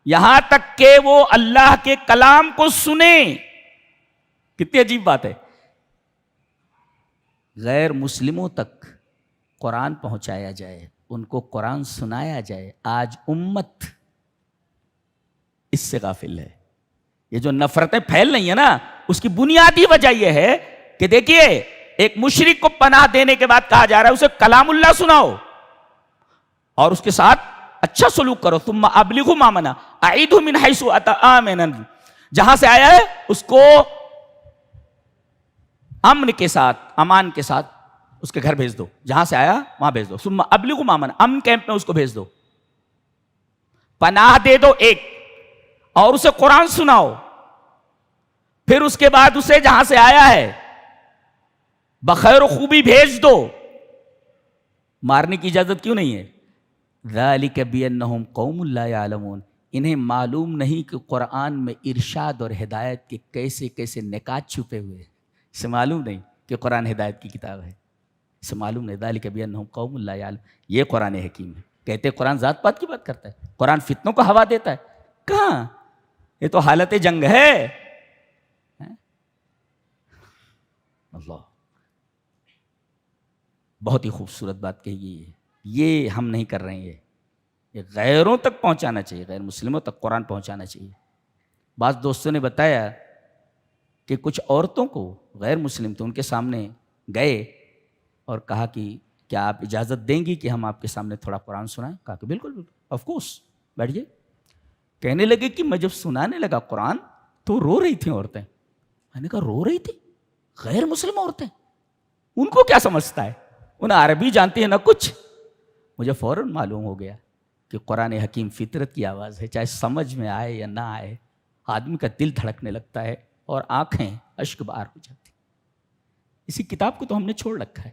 یہاں تک کہ وہ اللہ کے کلام کو سنیں۔ کتنی عجیب بات ہے، غیر مسلموں تک قرآن پہنچایا جائے، ان کو قرآن سنایا جائے۔ آج امت اس سے غافل ہے۔ یہ جو نفرتیں پھیل رہی ہیں نا، اس کی بنیادی وجہ یہ ہے کہ دیکھیے ایک مشرک کو پناہ دینے کے بعد کہا جا رہا ہے اسے کلام اللہ سناؤ اور اس کے ساتھ اچھا سلوک کرو۔ ثم ابلغوا مأمنہ اعیدہ من حیث اتی آمنا، جہاں سے آیا ہے اس کو امن کے ساتھ، امان کے ساتھ اس کے گھر بھیج دو، جہاں سے آیا وہاں بھیج دو۔ ثم ابلغوا مأمنہ، امن کیمپ میں اس کو بھیج دو، پناہ دے دو ایک، اور اسے قرآن سناؤ، پھر اس کے بعد اسے جہاں سے آیا ہے بخیر و خوبی بھیج دو۔ مارنے کی اجازت کیوں نہیں ہے؟ ذالک بانہم قوم لا یعلمون، انہیں معلوم نہیں کہ قرآن میں ارشاد اور ہدایت کے کیسے کیسے نکات چھپے ہوئے ہیں، اسے معلوم نہیں کہ قرآن ہدایت کی کتاب ہے، اسے معلوم نہیں۔ ذالک بانہم قوم لا یعلمون، یہ قرآن حکیم ہے۔ کہتے ہیں قرآن ذات پات کی بات کرتا ہے، قرآن فتنوں کو ہوا دیتا ہے، کہاں؟ یہ تو حالت جنگ ہے۔ اللہ، بہت ہی خوبصورت بات کہی گئی ہے، یہ ہم نہیں کر رہے ہیں، یہ غیروں تک پہنچانا چاہیے، غیر مسلموں تک قرآن پہنچانا چاہیے۔ بعض دوستوں نے بتایا کہ کچھ عورتوں کو، غیر مسلم تھے، ان کے سامنے گئے اور کہا کہ کیا آپ اجازت دیں گی کہ ہم آپ کے سامنے تھوڑا قرآن سنائیں؟ کہا کہ بالکل بالکل، آف کورس، بیٹھیے۔ کہنے لگے کہ میں جب سنانے لگا قرآن تو رو رہی تھیں عورتیں. میں نے کہا رو رہی تھی؟ غیر مسلم عورتیں، ان کو کیا سمجھتا ہے؟ انہیں عربی جانتی ہے نہ کچھ. مجھے فوراً معلوم ہو گیا کہ قرآن حکیم فطرت کی آواز ہے، چاہے سمجھ میں آئے یا نہ آئے، آدمی کا دل دھڑکنے لگتا ہے اور آنکھیں اشک بار ہو جاتی. اسی کتاب کو تو ہم نے چھوڑ رکھا ہے.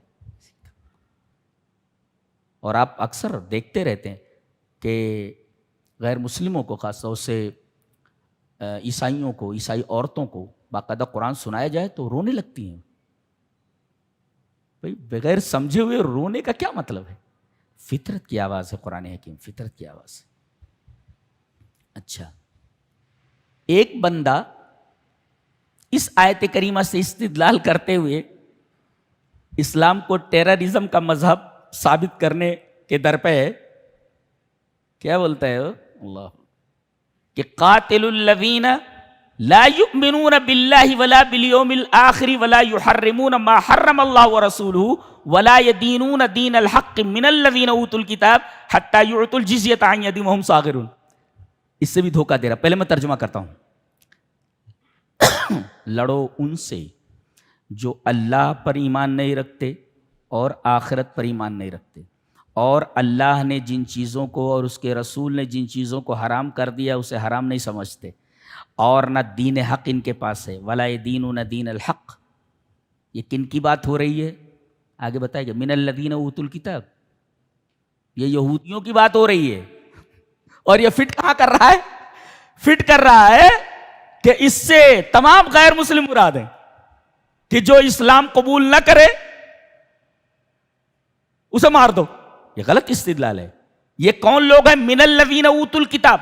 اور آپ اکثر دیکھتے رہتے ہیں کہ غیر مسلموں کو، خاص طور سے عیسائیوں کو، عیسائی عورتوں کو باقاعدہ قرآن سنایا جائے تو رونے لگتی ہیں. بھائی بغیر سمجھے ہوئے رونے کا کیا مطلب ہے؟ فطرت کی آواز ہے قرآن حکیم، فطرت کی آواز ہے. اچھا، ایک بندہ اس آیت کریمہ سے استدلال کرتے ہوئے اسلام کو ٹیررزم کا مذہب ثابت کرنے کے در پہ ہے. کیا بولتا ہے وہ؟ اللہ کہ قاتل الذین لا یؤمنون باللہ ولا بالیوم الآخر ولا یحرمون ما حرم اللہ ورسولہ ولا یدینون دین الحق من الذین اوتوا الکتاب حتی یعطوا الجزیۃ عن ید وہم صاغرون. اس سے بھی دھوکہ دے رہا. پہلے میں ترجمہ کرتا ہوں. لڑو ان سے جو اللہ پر ایمان نہیں رکھتے اور آخرت پر ایمان نہیں رکھتے، اور اللہ نے جن چیزوں کو اور اس کے رسول نے جن چیزوں کو حرام کر دیا اسے حرام نہیں سمجھتے، اور نہ دین حق ان کے پاس ہے. ولا یدینون دین الحق. یہ کن کی بات ہو رہی ہے؟ آگے بتائے گا من الذین اوتوا الکتاب. یہ یہودیوں کی بات ہو رہی ہے. اور یہ فٹ کہاں کر رہا ہے؟ فٹ کر رہا ہے کہ اس سے تمام غیر مسلم مراد ہیں کہ جو اسلام قبول نہ کرے اسے مار دو. یہ غلط استدلال ہے. یہ کون لوگ ہیں؟ من الذین اوتوا الکتاب.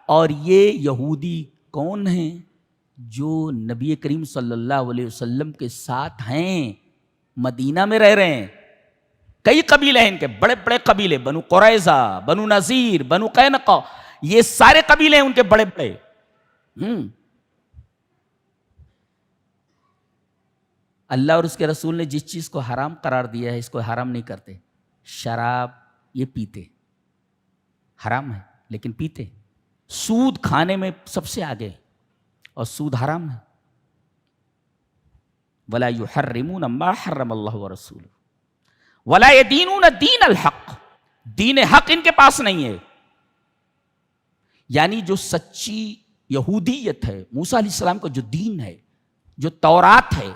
اور یہ یہودی کون ہیں؟ جو نبی کریم صلی اللہ علیہ وسلم کے ساتھ ہیں، مدینہ میں رہ رہے ہیں. کئی قبیلے ہیں ان کے، بڑے بڑے قبیلے، بنو قریظہ، بنو نذیر، بنو قینقاع، یہ سارے قبیلے ہیں ان کے بڑے بڑے. اللہ اور اس کے رسول نے جس چیز کو حرام قرار دیا ہے اس کو حرام نہیں کرتے. شراب یہ پیتے، حرام ہے لیکن پیتے. سود کھانے میں سب سے آگے اور سود حرام ہے. ولا یحرمون ما حرم اللہ ورسولہ ولا یدینون دین الحق. دین حق ان کے پاس نہیں ہے. یعنی جو سچی یہودیت ہے، موسیٰ علیہ السلام کا جو دین ہے، جو تورات ہے،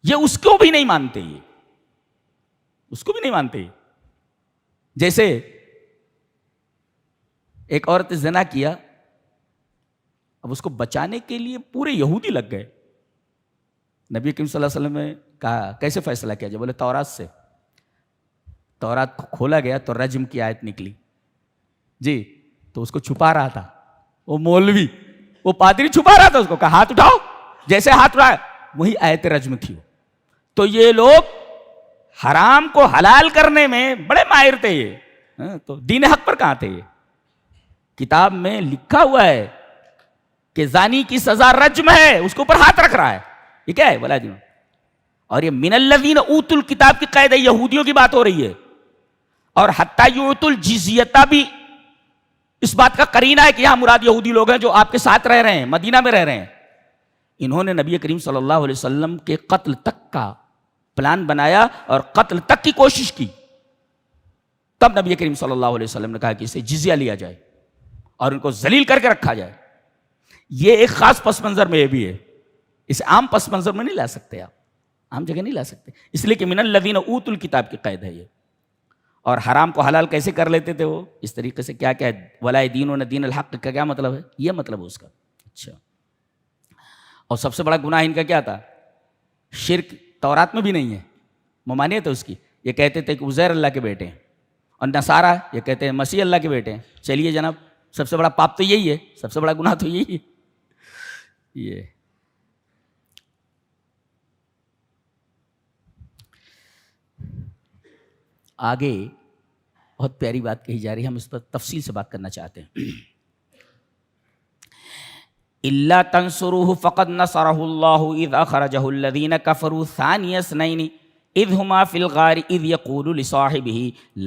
یہ اس کو بھی نہیں مانتے. یہ اس کو بھی نہیں مانتے. جیسے ایک عورت نے زنا کیا، اب اس کو بچانے کے لیے پورے یہودی لگ گئے. نبی کریم صلی اللہ علیہ وسلم نے کہا کیسے فیصلہ کیا جائے؟ بولے تورات سے. تورات کھولا گیا تو رجم کی آیت نکلی جی. تو اس کو چھپا رہا تھا وہ مولوی، وہ پادری چھپا رہا تھا اس کو. کہا ہاتھ اٹھاؤ، جیسے ہاتھ اٹھایا وہی آیت رجم تھی. تو یہ لوگ حرام کو حلال کرنے میں بڑے ماہر تھے. یہ تو دین حق پر کہاں تھے؟ یہ کتاب میں لکھا ہوا ہے کہ زانی کی سزا رجم ہے، اس کے اوپر ہاتھ رکھ رہا ہے. یہ کیا ہے بلا دین؟ اور یہ من الذین اوتوا الکتاب کی قید ہے، یہودیوں کی بات ہو رہی ہے. اور حتی یعطوا الجزیۃ بھی اس بات کا قرینہ ہے کہ یہاں مراد یہودی لوگ ہیں جو آپ کے ساتھ رہ رہے ہیں، مدینہ میں رہ رہے ہیں. انہوں نے نبی کریم صلی اللہ علیہ وسلم کے قتل تک کا پلان بنایا اور قتل تک کی کوشش کی. تب نبی کریم صلی اللہ علیہ وسلم نے کہا کہ اسے جزیہ لیا جائے اور ان کو ذلیل کر کے رکھا جائے. یہ ایک خاص پس منظر میں یہ بھی ہے. اسے عام پس منظر میں نہیں لا سکتے، آپ عام جگہ نہیں لا سکتے، اس لیے کہ من الذین اوتوا الکتاب کی قید ہے یہ. اور حرام کو حلال کیسے کر لیتے تھے وہ اس طریقے سے؟ کیا کیا ولا یدینون دین الحق کا کیا مطلب ہے؟ یہ مطلب ہے اس کا. اچھا، اور سب سے بڑا گناہ ان کا کیا تھا؟ شرک. تورات میں بھی نہیں ہے، ممانعت ہے اس کی. یہ کہتے تھے کہ عزیر اللہ کے بیٹے ہیں، اور نصارہ یہ کہتے ہیں مسیح اللہ کے بیٹے ہیں. چلیے جناب، سب سے بڑا پاپ تو یہی ہے، سب سے بڑا گناہ تو یہی ہے. یہ آگے بہت پیاری بات کہی جا رہی ہے، ہم اس پر تفصیل سے بات کرنا چاہتے ہیں. إِلَّا تَنْصُرُوهُ فَقَدْ نَصَرَهُ اللَّهُ إِذْ أَخْرَجَهُ الَّذِينَ كَفَرُوا ثَانِيَ اثْنَيْنِ إِذْ هُمَا فِي الْغَارِ إِذْ يَقُولُ لِصَاحِبِهِ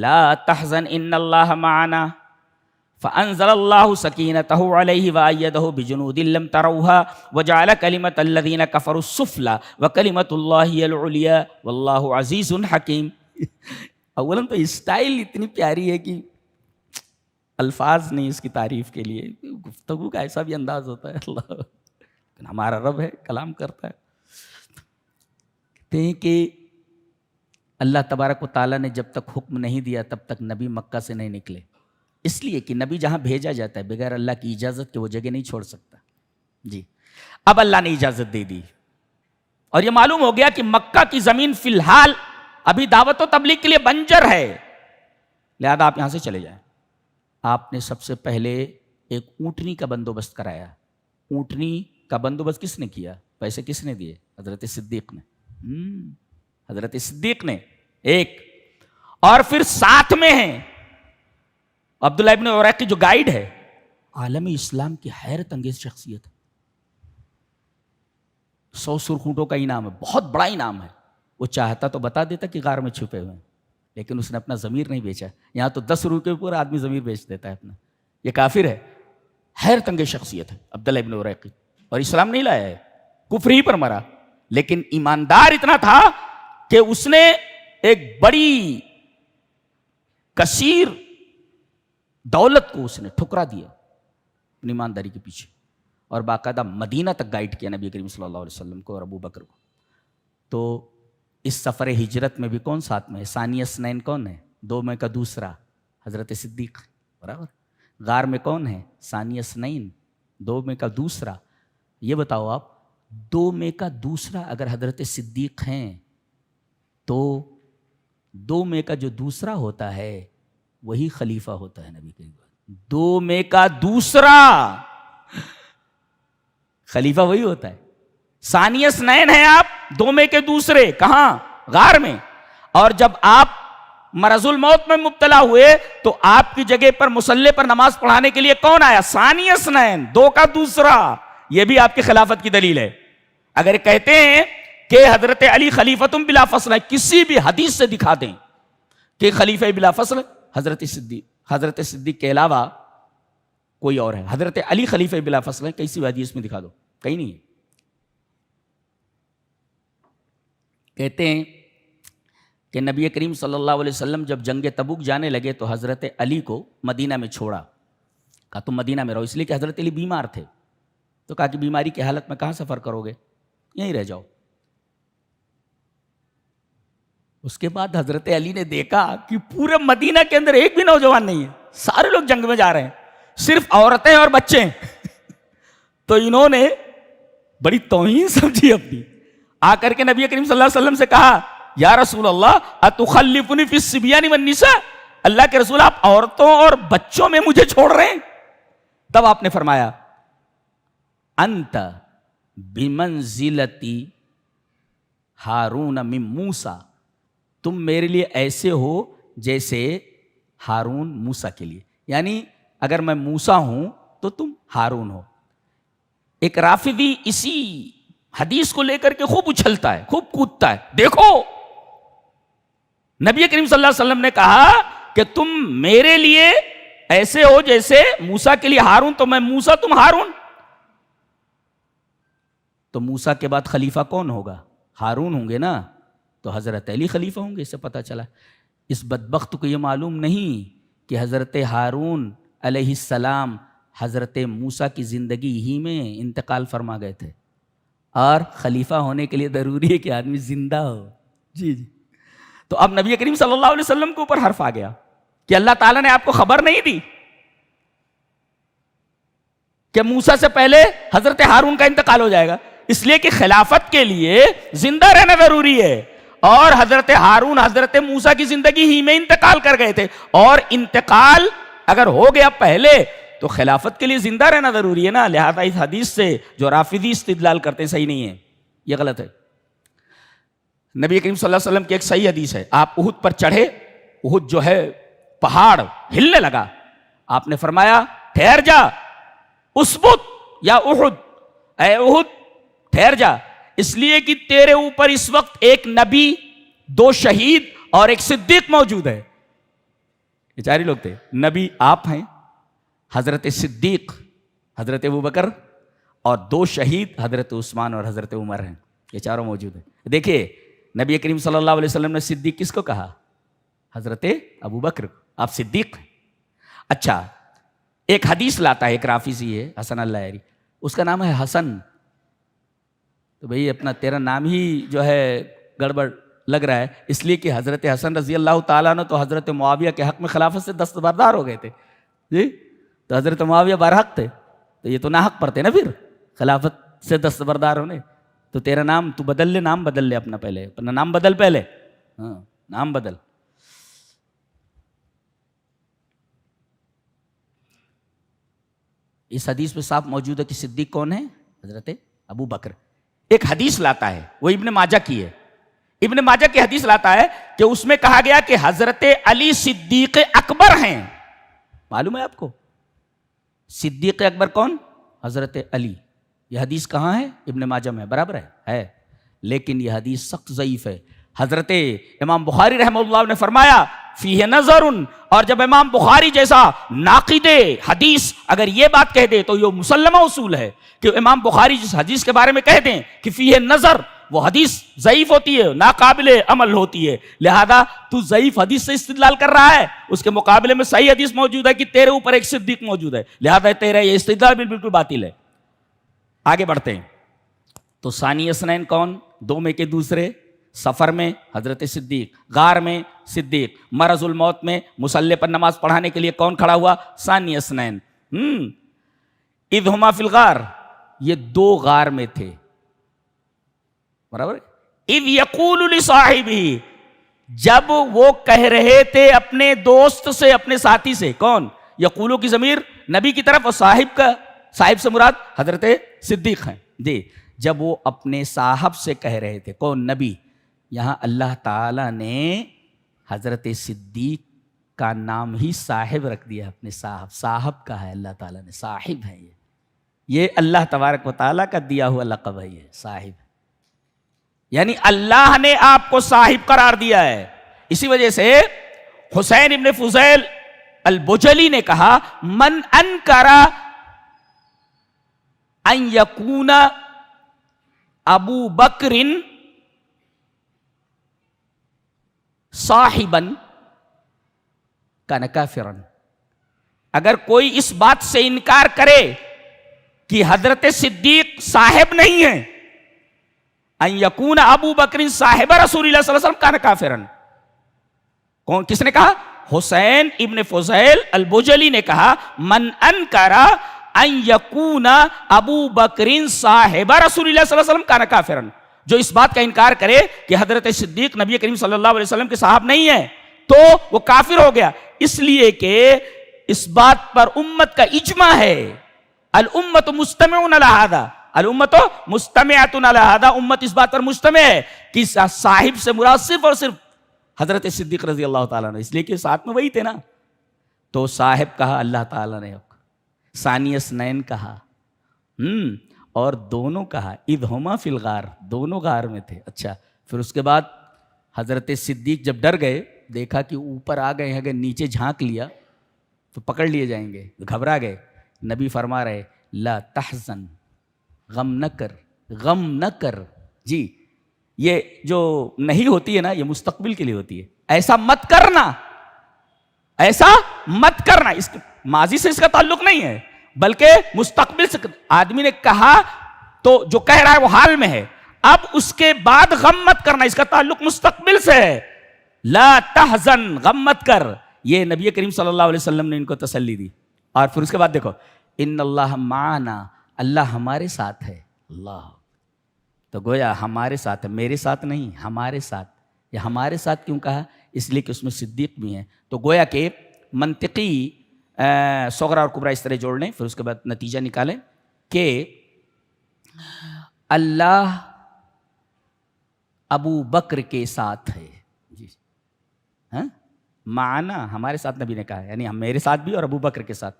لَا تَحْزَنْ إِنَّ اللَّهَ مَعَنَا فأنزل اللہ سکینتہ علیہ وأیدہ بجنود لم تروها وجعل کلمۃ الذین کفروا السفلی وکلمۃ اللہ ہی العلیٰ واللہ عزیز حکیم. اولاً تو اسٹائل اتنی پیاری ہے کہ الفاظ نہیں اس کی تعریف کے لیے. گفتگو کا ایسا بھی انداز ہوتا ہے. اللہ ہمارا رب ہے, کلام کرتا ہے. کہتے ہیں کہ اللہ تبارک و تعالیٰ نے جب تک حکم نہیں دیا تب تک نبی مکہ سے نہیں نکلے, اس لیے کہ نبی جہاں بھیجا جاتا ہے بغیر اللہ کی اجازت کے وہ جگہ نہیں چھوڑ سکتا. جی اب اللہ نے اجازت دے دی اور یہ معلوم ہو گیا کہ مکہ کی زمین فی الحال ابھی دعوت و تبلیغ کے لیے بنجر ہے, لہذا آپ یہاں سے چلے جائیں. آپ نے سب سے پہلے ایک اونٹنی کا بندوبست کرایا. اونٹنی کا بندوبست کس نے کیا؟ پیسے کس نے دیے؟ حضرت صدیق نے. حضرت صدیق نے ایک, اور پھر ساتھ میں ہیں عبداللہ ابن عریقی جو گائیڈ ہے, عالم اسلام کی حیرت انگیز شخصیت ہے. 100 سرخ اونٹوں کا انعام ہے, بہت بڑا انعام ہے. وہ چاہتا تو بتا دیتا کہ غار میں چھپے ہوئے ہیں, لیکن اس نے اپنا ضمیر نہیں بیچا. یہاں تو 10 روپے کے اوپر آدمی ضمیر بیچ دیتا ہے اپنا. یہ کافر ہے, حیرت انگیز شخصیت ہے عبداللہ ابن عریقی, اور اسلام نہیں لایا ہے, کفر ہی پر مرا. لیکن ایماندار اتنا تھا کہ اس نے ایک بڑی کثیر دولت کو اس نے ٹھکرا دیا اپنی ایمانداری کے پیچھے, اور باقاعدہ مدینہ تک گائیڈ کیا نبی کریم صلی اللہ علیہ وسلم کو اور ابو بکر کو. تو اس سفر ہجرت میں بھی کون ساتھ میں ہے؟ ثانی اثنین کون ہے؟ 2 میں کا دوسرا حضرت صدیق, برابر. غار میں کون ہے؟ ثانی اثنین, 2 میں کا دوسرا. یہ بتاؤ آپ, 2 میں کا دوسرا اگر حضرت صدیق ہیں تو 2 میں کا جو دوسرا ہوتا ہے وہی خلیفہ ہوتا ہے نبی کریم. 2 میں کا دوسرا خلیفہ وہی ہوتا ہے. ثانی اثنین ہیں آپ, 2 میں کے دوسرے. کہاں؟ غار میں. اور جب آپ مرض الموت میں مبتلا ہوئے تو آپ کی جگہ پر مصلی پر نماز پڑھانے کے لیے کون آیا؟ ثانی اثنین, 2 کا دوسرا. یہ بھی آپ کی خلافت کی دلیل ہے. اگر کہتے ہیں کہ حضرت علی خلیفتم بلا فصل ہے, کسی بھی حدیث سے دکھا دیں کہ خلیفہ بلا فصل حضرت صدیق کے علاوہ کوئی اور ہے. حضرت علی خلیفہ بلا فصل ہے, کسی بھی حدیث میں دکھا دو, کہیں نہیں ہے. کہتے ہیں کہ نبی کریم صلی اللہ علیہ وسلم جب جنگ تبوک جانے لگے تو حضرت علی کو مدینہ میں چھوڑا. کہا تم مدینہ میں رہو, اس لیے کہ حضرت علی بیمار تھے. تو کہا کہ بیماری کی حالت میں کہاں سفر کرو گے, یہیں رہ جاؤ. اس کے بعد حضرت علی نے دیکھا کہ پورے مدینہ کے اندر ایک بھی نوجوان نہیں ہے, سارے لوگ جنگ میں جا رہے ہیں, صرف عورتیں اور بچے ہیں. تو انہوں نے بڑی توہین سمجھی اپنی, آ کر کے نبی کریم صلی اللہ علیہ وسلم سے کہا یا رسول اللہ اتخلفنی فی الصبیان والنساء, اللہ کے رسول آپ عورتوں اور بچوں میں مجھے چھوڑ رہے ہیں. تب آپ نے فرمایا انت بمنزلتی ہارون من موسیٰ, تم میرے لیے ایسے ہو جیسے ہارون موسیٰ کے لیے, یعنی اگر میں موسیٰ ہوں تو تم ہارون ہو. ایک رافضی اسی حدیث کو لے کر کے خوب اچھلتا ہے, خوب کودتا ہے. دیکھو نبی کریم صلی اللہ علیہ وسلم نے کہا کہ تم میرے لیے ایسے ہو جیسے موسیٰ کے لیے ہارون, تو میں موسیٰ تم ہارون. تو موسیٰ کے بعد خلیفہ کون ہوگا؟ ہارون ہوں گے نا, تو حضرت علی خلیفہ ہوں گے. اس سے پتہ چلا اس بدبخت کو یہ معلوم نہیں کہ حضرت ہارون علیہ السلام حضرت موسیٰ کی زندگی ہی میں انتقال فرما گئے تھے, اور خلیفہ ہونے کے لیے ضروری ہے کہ آدمی زندہ ہو. جی جی. تو اب نبی کریم صلی اللہ علیہ وسلم کے اوپر حرف آ گیا کہ اللہ تعالیٰ نے آپ کو خبر نہیں دی کہ موسیٰ سے پہلے حضرت ہارون کا انتقال ہو جائے گا, اس لیے کہ خلافت کے لیے زندہ رہنا ضروری ہے. اور حضرت ہارون حضرت موسیٰ کی زندگی ہی میں انتقال کر گئے تھے, اور انتقال اگر ہو گیا پہلے تو خلافت کے لیے زندہ رہنا ضروری ہے نا. لہذا اس حدیث سے جو رافضی استدلال کرتے صحیح نہیں ہے, یہ غلط ہے. نبی کریم صلی اللہ علیہ وسلم کی ایک صحیح حدیث ہے, آپ احد پر چڑھے, احد جو ہے پہاڑ ہلنے لگا, آپ نے فرمایا ٹھہر جا اسبت یا احد, اے احد ٹھہر جا, اس لیے کہ تیرے اوپر اس وقت ایک نبی, 2 شہید اور ایک صدیق موجود ہے. یہ 4 ہی لوگ تھے. نبی آپ ہیں, حضرت صدیق حضرت ابوبکر اور 2 شہید حضرت عثمان اور حضرت عمر ہیں. یہ چاروں موجود ہیں. دیکھیے نبی کریم صلی اللہ علیہ وسلم نے صدیق کس کو کہا؟ حضرت ابوبکر. آپ صدیق ہیں. اچھا ایک حدیث لاتا ہے ایک رافضی ہے حسن اللہری، اس کا نام ہے حسن. تو بھئی اپنا تیرا نام ہی جو ہے گڑبڑ لگ رہا ہے، اس لیے کہ حضرت حسن رضی اللہ تعالیٰ عنہ تو حضرت معاویہ کے حق میں خلافت سے دستبردار ہو گئے تھے جی. تو حضرت معاویہ برحق تھے، تو یہ تو ناحق پر تھے نا پھر خلافت سے دستبردار ہونے. تو تیرا نام تو بدل لے، نام بدل لے اپنا، پہلے اپنا نام بدل، پہلے ہاں نام بدل. اس حدیث میں صاف موجود ہے کہ صدیق کون ہے؟ حضرت ابو بکر. ایک حدیث لاتا ہے وہ ابن ماجہ کی ہے، ابن ماجہ کی حدیث لاتا ہے کہ اس میں کہا گیا کہ حضرت علی صدیق اکبر ہیں. معلوم ہے آپ کو صدیق اکبر کون؟ حضرت علی. یہ حدیث کہاں ہے؟ ابن ماجہ میں. برابر ہے لیکن یہ حدیث سخت ضعیف ہے. حضرت امام بخاری رحمہ اللہ نے فرمایا فیہ نظر، اور جب امام بخاری جیسا ناقد حدیث اگر یہ بات کہہ دے تو یہ مسلمہ اصول ہے کہ امام بخاری جس حدیث کے بارے میں کہہ دیں کہ فیہ نظر، وہ حدیث ضعیف ہوتی ہے، ناقابل عمل ہوتی ہے. لہذا تو ضعیف حدیث سے استدلال کر رہا ہے، اس کے مقابلے میں صحیح حدیث موجود ہے کہ تیرے اوپر ایک صدیق موجود ہے، لہذا تیرا یہ استدلال بھی بالکل باطل ہے. آگے بڑھتے ہیں. تو ثانی اثنین کون؟ 2 میں کے دوسرے. سفر میں حضرت صدیق، غار میں صدیق، مرض الموت میں مصلی پر نماز پڑھانے کے لیے کون کھڑا ہوا؟ ثانی اثنین. اذ ہما فی الغار، یہ 2 غار میں تھے. برابر. اذ یقول لصاحبہ، جب وہ کہہ رہے تھے اپنے دوست سے، اپنے ساتھی سے. کون؟ یقولو کی ضمیر نبی کی طرف، اور صاحب سے مراد حضرت صدیق ہیں جی. جب وہ اپنے صاحب سے کہہ رہے تھے، کون؟ نبی. یہاں اللہ تعالیٰ نے حضرت صدیق کا نام ہی صاحب رکھ دیا، اپنے صاحب کا ہے. اللہ تعالیٰ نے صاحب ہے، یہ اللہ تبارک و تعالیٰ کا دیا ہوا لقب ہے، یہ صاحب. یعنی اللہ نے آپ کو صاحب قرار دیا ہے. اسی وجہ سے حسین ابن فضیل البجلی نے کہا من انکر ان یکون ابو بکر صاحبا کان کافرا، اگر کوئی اس بات سے انکار کرے کہ حضرت صدیق صاحب نہیں ہے، ان یکون ابو بکر صاحب رسول اللہ صلی اللہ علیہ وسلم کان کافرا. کون؟ کس نے کہا؟ حسین ابن فضیل البجلی نے کہا من انکر ان یکون ابو بکر صاحب رسول اللہ صلی اللہ علیہ وسلم کان کافرا، جو اس بات کا انکار کرے کہ حضرت صدیق نبی کریم صلی اللہ علیہ وسلم کے صاحب نہیں ہے تو وہ کافر ہو گیا. اس لیے کہ اس بات پر امت کا اجماع ہے. الامت مجتمعون علی ھذا، الامت مجتمعۃ علی ھذا، امت اس بات پر مجتمع ہے کہ صاحب سے مراد صرف اور صرف حضرت صدیق رضی اللہ تعالیٰ نے، اس لیے کہ ساتھ میں وہی تھے نا. تو صاحب کہا اللہ تعالیٰ نے، ثانی اثنین کہا، اور دونوں کہا. اذ ہما فی الغار، دونوں غار میں تھے. اچھا پھر اس کے بعد حضرت صدیق جب ڈر گئے، دیکھا کہ اوپر آ گئے ہیں، اگر نیچے جھانک لیا تو پکڑ لیے جائیں گے، گھبرا گئے. نبی فرما رہے لا تحزن، غم نہ کر، غم نہ کر. جی یہ جو نہیں ہوتی ہے نا، یہ مستقبل کے لیے ہوتی ہے. ایسا مت کرنا، ایسا مت کرنا، اس ماضی سے اس کا تعلق نہیں ہے بلکہ مستقبل سے. آدمی نے کہا تو جو کہہ رہا ہے وہ حال میں ہے، اب اس کے بعد غم مت کرنا، اس کا تعلق مستقبل سے ہے. لا تحزن، غم مت کر. یہ نبی کریم صلی اللہ علیہ وسلم نے ان کو تسلی دی. اور پھر اس کے بعد دیکھو ان اللہ معنا، اللہ ہمارے ساتھ ہے. اللہ تو گویا ہمارے ساتھ ہے، میرے ساتھ نہیں، ہمارے ساتھ. یہ ہمارے ساتھ کیوں کہا؟ اس لیے کہ اس میں صدیق بھی ہیں. تو گویا کہ منطقی صغرا اور کبرا اس طرح جوڑ لیں، پھر اس کے بعد نتیجہ نکالیں کہ اللہ ابو بکر کے ساتھ ہے. جی ہاں، معنا ہمارے ساتھ نبی نے کہا ہے، یعنی میرے ساتھ بھی اور ابو بکر کے ساتھ.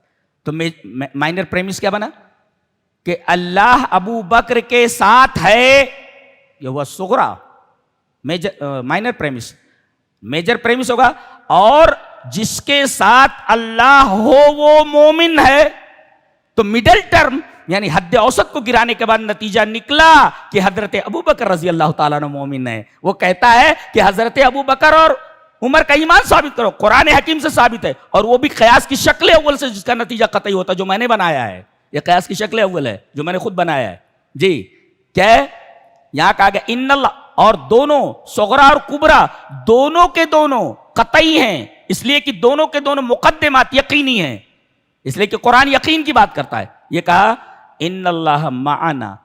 تو مائنر پریمس کیا بنا کہ اللہ ابو بکر کے ساتھ ہے، یہ ہوا صغرا. مائنر پریمس، میجر پریمس ہوگا. اور جس کے ساتھ اللہ ہو وہ مومن ہے. تو مڈل ٹرم یعنی حد اوسط کو گرانے کے بعد نتیجہ نکلا کہ حضرت ابو بکر رضی اللہ تعالیٰ عنہ مومن ہے. وہ کہتا ہے کہ حضرت ابو بکر اور عمر کا ایمان ثابت کرو, قرآن حکیم سے ثابت ہے, اور وہ بھی قیاس کی شکل اول سے جس کا نتیجہ قطعی ہوتا ہے, جو میں نے بنایا ہے. یہ قیاس کی شکل اول ہے جو میں نے خود بنایا ہے. جی کیا ہے یہاں کہا گیا ان اللہ, اور دونوں صغرا اور کبرا دونوں کے دونوں قطعی ہیں, اس لیے کہ دونوں کے دونوں مقدمات یقینی ہیں, اس لیے کہ قرآن یقین کی بات کرتا ہے. یہ کہا ان اللہ معنا,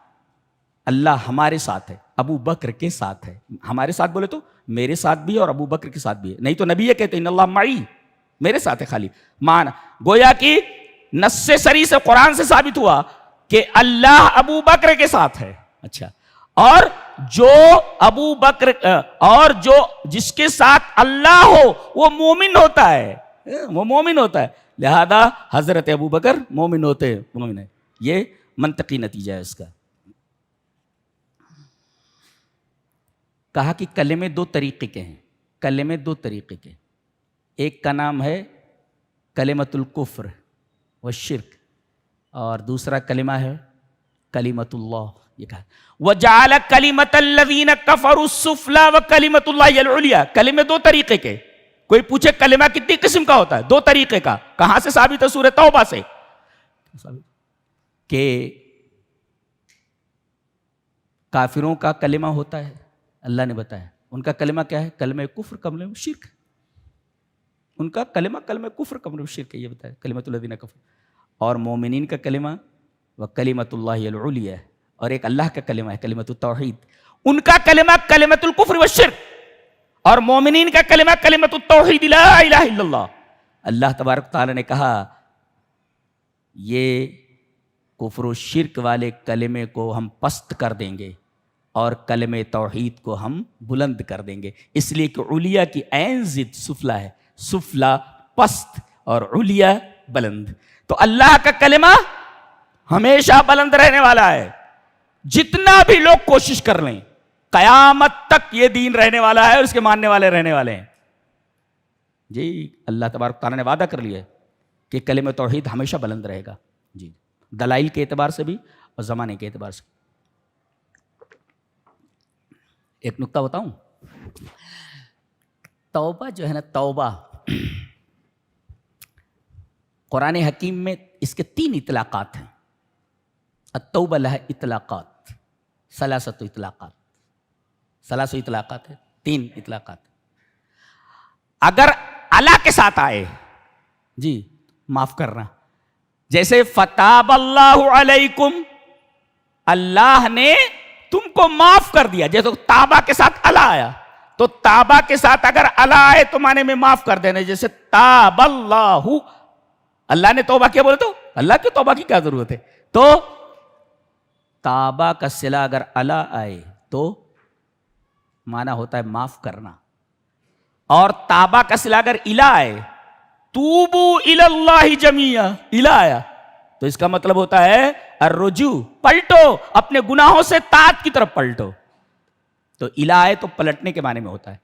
اللہ ہمارے ساتھ ہے, ابو بکر کے ساتھ ہے. ہمارے ساتھ بولے تو میرے ساتھ بھی اور ابو بکر کے ساتھ بھی ہے, نہیں تو نبی یہ کہتے ان اللہ معی, میرے ساتھ ہے خالی معنی. گویا کہ نص سری سے قرآن سے ثابت ہوا کہ اللہ ابو بکر کے ساتھ ہے. اچھا, اور جو ابو بکر اور جو جس کے ساتھ اللہ ہو وہ مومن ہوتا ہے, وہ مومن ہوتا ہے. لہذا حضرت ابو بکر مومن ہوتے, مومن ہے. یہ منطقی نتیجہ ہے اس کا. کہا کہ کلمے دو طریقے کے ہیں, کلمے دو طریقے کے. ایک کا نام ہے کلمۃ الکفر والشرک, اور دوسرا کلمہ ہے کلمۃ اللہ. یہ کہا وَجَعَلَ كَلِمَةَ الَّذِينَ كَفَرُوا السُّفْلَىٰ وَكَلِمَةُ اللَّهِ الْعُلْيَا. کلمے دو طریقے کے. کوئی پوچھے کلمہ کتنی قسم کا ہوتا ہے؟ دو طریقے کا. کہاں سے ثابت ہے؟ سورہ توبہ سے, کہ کافروں کا کلمہ ہوتا ہے, اللہ نے بتایا. ان کا کلمہ کیا ہے؟ کلمہ کفر, کلمہ شرک. ان کا کلمہ کلمہ کفر, کلمہ شرک, یہ بتایا کلمۃ الذین کفروا. اور مومنین کا کلمہ وکلمۃ اللہ العلیٰ, اور ایک اللہ کا کلمہ ہے کلمۃ التوحید. ان کا کلمہ کلمۃ الکفر والشرک, اور مومنین کا کلمہ کلمۃ التوحید لا الہ الا اللہ. اللہ تبارک تعالیٰ نے کہا یہ کفر و شرک والے کلمے کو ہم پست کر دیں گے اور کلمہ توحید کو ہم بلند کر دیں گے. اس لیے کہ علیہ کی عین ضد سفلا ہے, سفلا پست اور علیہ بلند. تو اللہ کا کلمہ ہمیشہ بلند رہنے والا ہے, جتنا بھی لوگ کوشش کر لیں قیامت تک یہ دین رہنے والا ہے اور اس کے ماننے والے رہنے والے ہیں. جی اللہ تبارک تعالیٰ نے وعدہ کر لیا ہے کہ کلمہ توحید ہمیشہ بلند رہے گا. جی دلائل کے اعتبار سے بھی اور زمانے کے اعتبار سے. ایک نکتہ بتاؤں, توبہ جو ہے نا, توبہ قرآن حکیم میں اس کے 3 اطلاقات ہیں. التوبہ لہا اطلاقات, ثلاثۃ اطلاقات, 3 اطلاقات ہیں, 3 اطلاقات. اگر اللہ کے ساتھ آئے جی معاف کرنا, جیسے فتاب اللہ علیکم, اللہ نے تم کو معاف کر دیا. جیسے تابہ کے ساتھ اللہ آیا, تو تابہ کے ساتھ اگر اللہ آئے تو معنی میں معاف کر دینا. جیسے تاب اللہ, اللہ نے توبہ کیا, بولے تو اللہ کی توبہ کی کیا ضرورت ہے. تو تابہ کا صلہ اگر اللہ آئے تو معنی ہوتا ہے معاف کرنا, اور تابہ کا صلہ اگر الہ آئے, توبو الی اللہ جمیعا, الہ آیا تو اس کا مطلب ہوتا ہے الرجوع, پلٹو, اپنے گناہوں سے طاعت کی طرف پلٹو. تو الہ آئے تو پلٹنے کے معنی میں ہوتا ہے.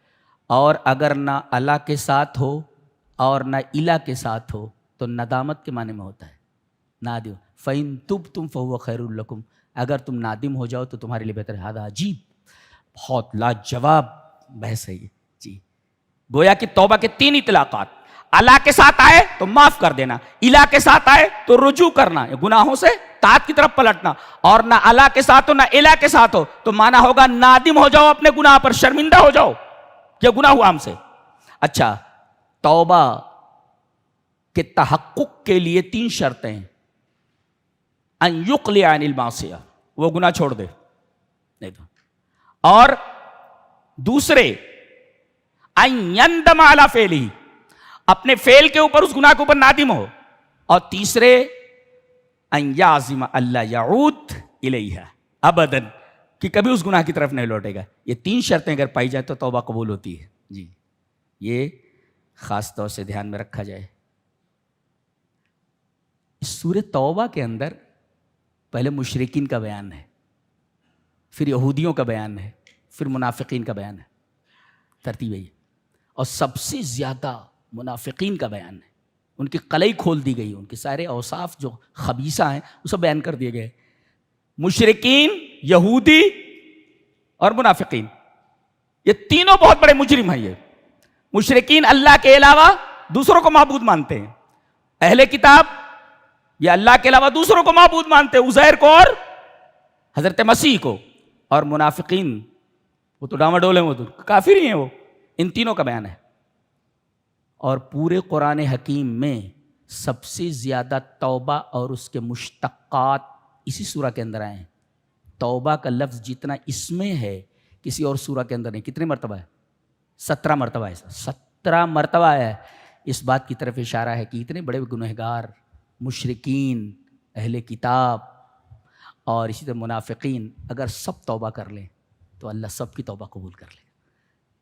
اور اگر نہ اللہ کے ساتھ ہو اور نہ الہ کے ساتھ ہو تو ندامت کے معنی میں ہوتا ہے, نادم. فَإِن تُبْتُمْ فَهُوَ خَيْرٌ لَكُمْ, اگر تم نادم ہو جاؤ تو تمہارے لیے بہتر ہے. ہذا عجیب, بہت لاجواب بحث ہے یہ. جی گویا کہ توبہ کے 3 اطلاقات, اللہ کے ساتھ آئے تو معاف کر دینا, الہ کے ساتھ آئے تو رجوع کرنا, گناہوں سے طاعت کی طرف پلٹنا, اور نہ اللہ کے ساتھ ہو نہ الہ کے ساتھ ہو تو مانا ہوگا نادم ہو جاؤ اپنے گناہ پر, شرمندہ ہو جاؤ کہ گناہ ہوا ہم سے. اچھا, توبہ کے تحقق کے لیے 3 شرطیں ہیں. ان یقلع عن المعصیہ, وہ گناہ چھوڑ دے, نہیں تو. اور دوسرے ان یندم علی فعلہ, اپنے فعل کے اوپر, اس گناہ کے اوپر نادم ہو. اور تیسرے ان یعزم اللہ یعود الیہا ابدا, کہ کبھی اس گناہ کی طرف نہیں لوٹے گا. یہ 3 شرطیں اگر پائی جائے تو توبہ قبول ہوتی ہے. جی یہ خاص طور سے دھیان میں رکھا جائے. اس سورہ توبہ کے اندر پہلے مشرکین کا بیان ہے, پھر یہودیوں کا بیان ہے, پھر منافقین کا بیان ہے, ترتیب ہے یہ. اور سب سے زیادہ منافقین کا بیان ہے، ان کی قلعی کھول دی گئی، ان کے سارے اوصاف جو خبیثہ ہیں وہ سب بیان کر دیے گئے. مشرکین، یہودی اور منافقین، یہ تینوں بہت بڑے مجرم ہیں. یہ مشرکین اللہ کے علاوہ دوسروں کو معبود مانتے ہیں، اہل کتاب یہ اللہ کے علاوہ دوسروں کو معبود مانتے ہیں، عزیر کو اور حضرت مسیح کو. اور منافقین وہ تو ڈاما ڈول ہیں، وہ تو کافر ہی ہیں. وہ ان تینوں کا بیان ہے. اور پورے قرآن حکیم میں سب سے زیادہ توبہ اور اس کے مشتقات اسی سورہ کے اندر آئے ہیں. توبہ کا لفظ جتنا اس میں ہے کسی اور سورہ کے اندر نہیں. کتنے مرتبہ ہے؟ 17 مرتبہ ہے. 17 مرتبہ ہے. اس بات کی طرف اشارہ ہے کہ اتنے بڑے گنہگار مشرکین، اہل کتاب اور اسی طرح منافقین اگر سب توبہ کر لیں تو اللہ سب کی توبہ قبول کر لے.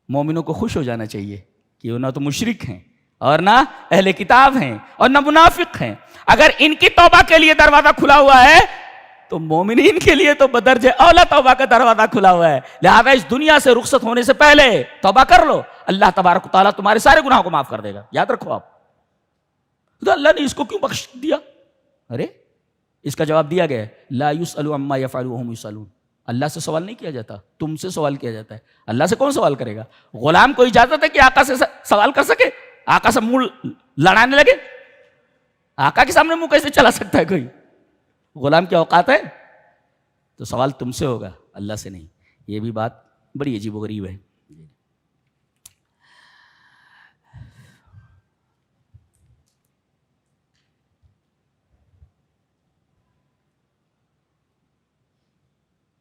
مومنوں کو خوش ہو جانا چاہیے کہ وہ نہ تو مشرک ہیں اور نہ اہل کتاب ہیں اور نہ منافق ہیں. اگر ان کی توبہ کے لیے دروازہ کھلا ہوا ہے تو مومنین کے لیے تو بدرجہ اولا توبہ کا دروازہ کھلا ہوا ہے. لہذا اس دنیا سے رخصت ہونے سے پہلے توبہ کر لو، اللہ تبارک و تعالیٰ تمہارے سارے گناہوں کو معاف کر دے گا. یاد رکھو آپ. تو اللہ نے اس کو کیوں بخش دیا؟ ارے اس کا جواب دیا گیا ہے، لا یسأل عما یفعل وهم یسألون. اللہ سے سوال نہیں کیا جاتا، تم سے سوال کیا جاتا ہے. اللہ سے کون سوال کرے گا؟ غلام کو اجازت ہے کہ آقا سے سوال کر سکے؟ آقا سے منہ لڑانے لگے؟ آقا کے سامنے منہ کیسے چلا سکتا ہے کوئی؟ غلام کی اوقات ہے؟ تو سوال تم سے ہوگا، اللہ سے نہیں. یہ بھی بات بڑی عجیب و غریب ہے.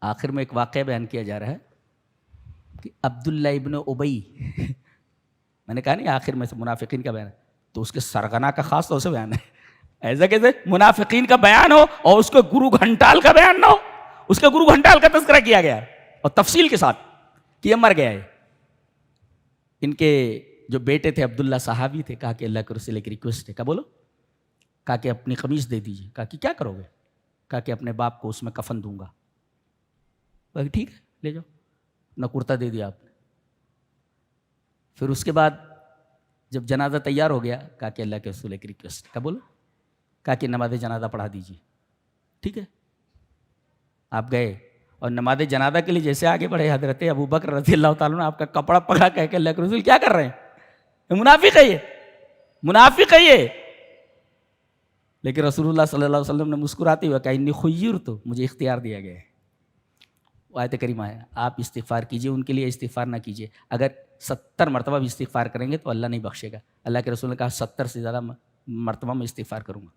آخر میں ایک واقعہ بیان کیا جا رہا ہے کہ عبداللہ ابن ابی، میں نے کہا نہیں آخر میں سے منافقین کا بیان ہے، تو اس کے سرغنہ کا خاص طور سے بیان ہے. ایسا کیسے منافقین کا بیان ہو اور اس کے گرو گھنٹال کا بیان نہ ہو؟ اس کے گرو گھنٹال کا تذکرہ کیا گیا اور تفصیل کے ساتھ کہ یہ مر گیا ہے. ان کے جو بیٹے تھے عبداللہ صحابی تھے. کہا کہ اللہ کے رسول کی ریکویسٹ ہے. کہا بولو. کہا کہ اپنی قمیص دے دیجیے. کہا کہ کیا کرو گے؟ کہا کہ اپنے باپ کو اس میں کفن دوں گا. ٹھیک ہے لے جاؤ. نہ کرتا دے دیا آپ نے. پھر اس کے بعد جب جنازہ تیار ہو گیا کہا کہ اللہ کے رسول کی ریکویسٹ. کہا بولو. کہا کہ نماز جنازہ پڑھا دیجیے. ٹھیک ہے. آپ گئے اور نماز جنازہ کے لیے جیسے آگے بڑھے حضرت ابو بکر رضی اللہ تعالیٰ نے آپ کا کپڑا پکڑا کہہ کہ اللہ کے رسول کیا کر رہے ہیں؟ منافق ہے یہ، منافق ہے یہ. لیکن رسول اللہ صلی اللہ علیہ وسلم نے مسکراتے ہوئے کہا انی خیرت، مجھے اختیار دیا گیا ہے. آیت کریمہ ہے، آپ استغفار کیجئے، ان کے لیے استغفار نہ کیجئے. اگر 70 مرتبہ بھی استغفار کریں گے تو اللہ نہیں بخشے گا. اللہ کے رسول نے کہا 70 سے زیادہ مرتبہ میں استغفار کروں گا.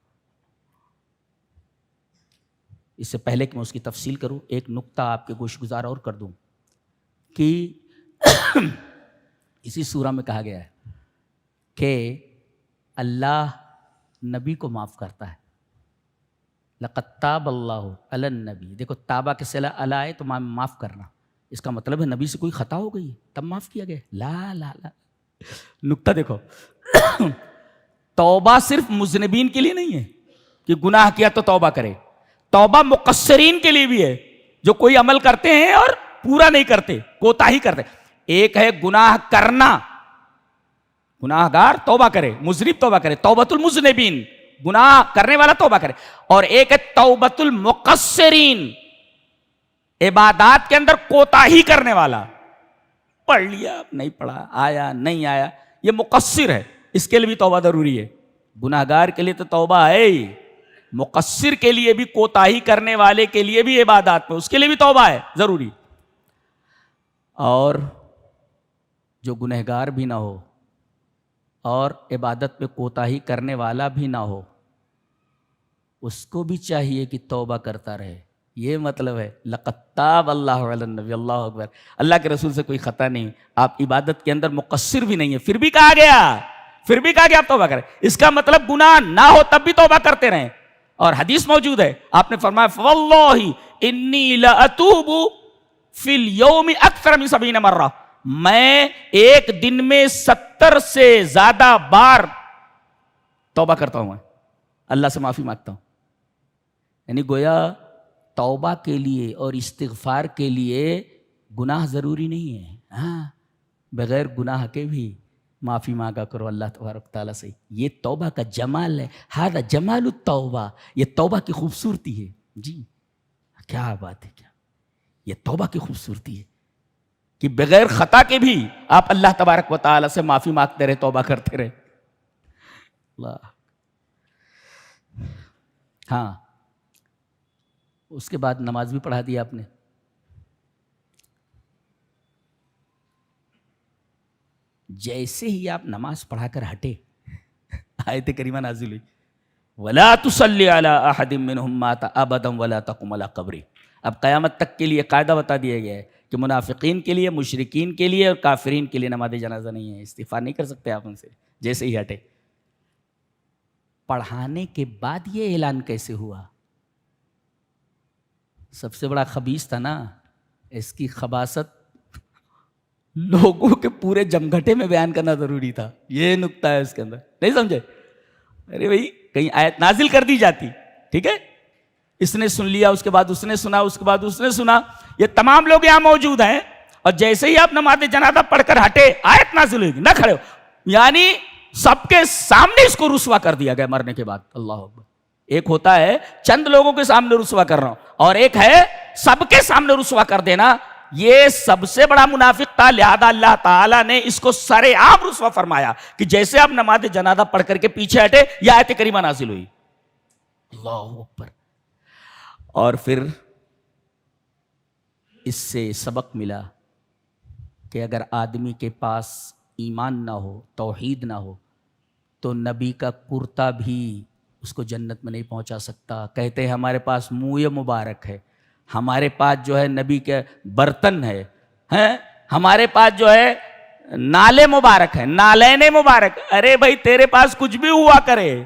اس سے پہلے کہ میں اس کی تفصیل کروں، ایک نقطہ آپ کے گوش گزار اور کر دوں کہ اسی سورہ میں کہا گیا ہے کہ اللہ نبی کو معاف کرتا ہے. لقد تاب اللہ علی النبی. دیکھو تابہ کے صلہ علی ہے تو معاف کرنا. اس کا مطلب ہے نبی سے کوئی خطا ہو گئی تب معاف کیا گیا. لا لا لا. نقطہ دیکھو، توبہ صرف مذنبین کے لیے نہیں ہے کہ گناہ کیا تو توبہ کرے. توبہ مقصرین کے لیے بھی ہے، جو کوئی عمل کرتے ہیں اور پورا نہیں کرتے، کوتاہی کرتے. ایک ہے گناہ کرنا، گناہ گار توبہ کرے، مذنب توبہ کرے، توبۃ المذنبین، گناہ کرنے والا توبہ کرے. اور ایک ہے توبۃ المقصرین، عبادات کے اندر کوتاہی کرنے والا. پڑھ لیا نہیں پڑھا، آیا نہیں آیا، یہ مقصر ہے. اس کے لیے بھی توبہ ضروری ہے. گناہ گار کے لیے تو توبہ ہے ہی، مقصر کے لیے بھی، کوتاہی کرنے والے کے لیے بھی عبادات میں، اس کے لیے بھی توبہ ہے ضروری. اور جو گنہگار بھی نہ ہو اور عبادت پہ کوتاہی کرنے والا بھی نہ ہو، اس کو بھی چاہیے کہ توبہ کرتا رہے. یہ مطلب ہے لقد تاب اللہ علی النبی. اللہ اکبر. اللہ کے رسول سے کوئی خطا نہیں، آپ عبادت کے اندر مقصر بھی نہیں ہے، پھر بھی کہا گیا آپ توبہ کریں. اس کا مطلب گناہ نہ ہو تب بھی توبہ کرتے رہیں. اور حدیث موجود ہے، آپ نے فرمایا فواللہ انی لاتوب فی اليوم اکثر من 70 مرہ. میں ایک دن میں 70 سے زیادہ بار توبہ کرتا ہوں، اللہ سے معافی مانگتا ہوں. یعنی گویا توبہ کے لیے اور استغفار کے لیے گناہ ضروری نہیں ہے. ہاں بغیر گناہ کے بھی معافی مانگا کرو اللہ تبارک تعالیٰ سے. یہ توبہ کا جمال ہے. ہذا جمال التوبہ، یہ توبہ کی خوبصورتی ہے. جی کیا بات ہے، کیا یہ توبہ کی خوبصورتی ہے کہ بغیر خطا کے بھی آپ اللہ تبارک و تعالیٰ سے معافی مانگتے رہے، توبہ کرتے رہے. اللہ. ہاں اس کے بعد نماز بھی پڑھا دی آپ نے. جیسے ہی آپ نماز پڑھا کر ہٹے آیت کریمہ نازل ہوئی، وَلَا تُصَلِّ عَلَىٰ أَحَدٍ مِّنْهُمْ مَاتَ أَبَدًا وَلَا تَقُمْ عَلَىٰ قَبْرِهِ. اب قیامت تک کے لیے قاعدہ بتا دیا گیا ہے کہ منافقین کے لیے، مشرکین کے لیے اور کافرین کے لیے نماز جنازہ نہیں ہے. استغفار نہیں کر سکتے آپ ان سے جیسے ہی ہٹے. پڑھانے کے بعد یہ اعلان کیسے ہوا؟ سب سے بڑا خبیث تھا نا، اس کی خباثت لوگوں کے پورے جمگھٹے میں بیان کرنا ضروری تھا. یہ نکتہ ہے اس کے اندر، نہیں سمجھے؟ ارے بھائی کہیں آیت نازل کر دی جاتی، ٹھیک ہے، اس نے سن لیا، اس کے بعد اس نے سنا، اس کے بعد اس نے سنا، یہ تمام لوگ یہاں موجود ہیں، اور جیسے ہی آپ نماز جنازہ پڑھ کر ہٹے آیت نازل ہوگی، نہ کھڑے ہو. یعنی سب کے سامنے اس کو رسوا کر دیا گیا مرنے کے بعد. اللہ اکبر. ایک ہوتا ہے چند لوگوں کے سامنے رسوا کر رہا ہوں، اور ایک ہے سب کے سامنے رسوا کر دینا. یہ سب سے بڑا منافق تھا، لہذا اللہ تعالیٰ نے اس کو سرے عام رسوا فرمایا کہ جیسے آپ نماز جنازہ پڑھ کر کے پیچھے ہٹے یہ آیت کریمہ نازل ہوئی. اللہ اکبر. اور پھر اس سے سبق ملا کہ اگر آدمی کے پاس ایمان نہ ہو، توحید نہ ہو، تو نبی کا کرتا بھی اس کو جنت میں نہیں پہنچا سکتا. کہتے ہیں ہمارے پاس منہ مبارک ہے، ہمارے پاس جو ہے نبی کے برتن ہے، ہمارے پاس جو ہے نالے مبارک ہیں، نالین مبارک. ارے بھائی تیرے پاس کچھ بھی ہوا کرے،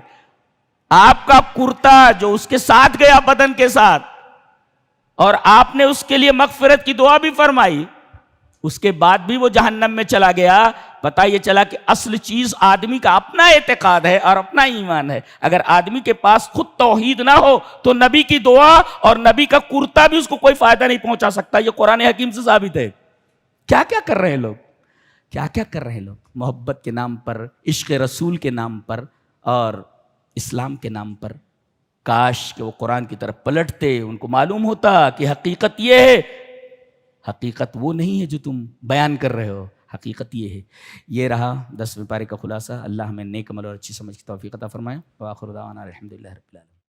آپ کا کرتا جو اس کے ساتھ گیا بدن کے ساتھ، اور آپ نے اس کے لیے مغفرت کی دعا بھی فرمائی، اس کے بعد بھی وہ جہنم میں چلا گیا. پتہ یہ چلا کہ اصل چیز آدمی کا اپنا اعتقاد ہے اور اپنا ایمان ہے. اگر آدمی کے پاس خود توحید نہ ہو تو نبی کی دعا اور نبی کا کرتا بھی اس کو کوئی فائدہ نہیں پہنچا سکتا. یہ قرآن حکیم سے ثابت ہے. کیا کیا کر رہے ہیں لوگ، کیا کیا کر رہے ہیں لوگ، محبت کے نام پر، عشق رسول کے نام پر اور اسلام کے نام پر. کاش کہ وہ قرآن کی طرف پلٹتے، ان کو معلوم ہوتا کہ حقیقت یہ ہے. حقیقت وہ نہیں ہے جو تم بیان کر رہے ہو، حقیقت یہ ہے. یہ رہا 10ویں پارے کا خلاصہ. اللہ ہمیں نیک عمل اور اچھی سمجھ کی توفیق عطا فرمائے. وآخر دعوانا الحمدللہ رب العالمین.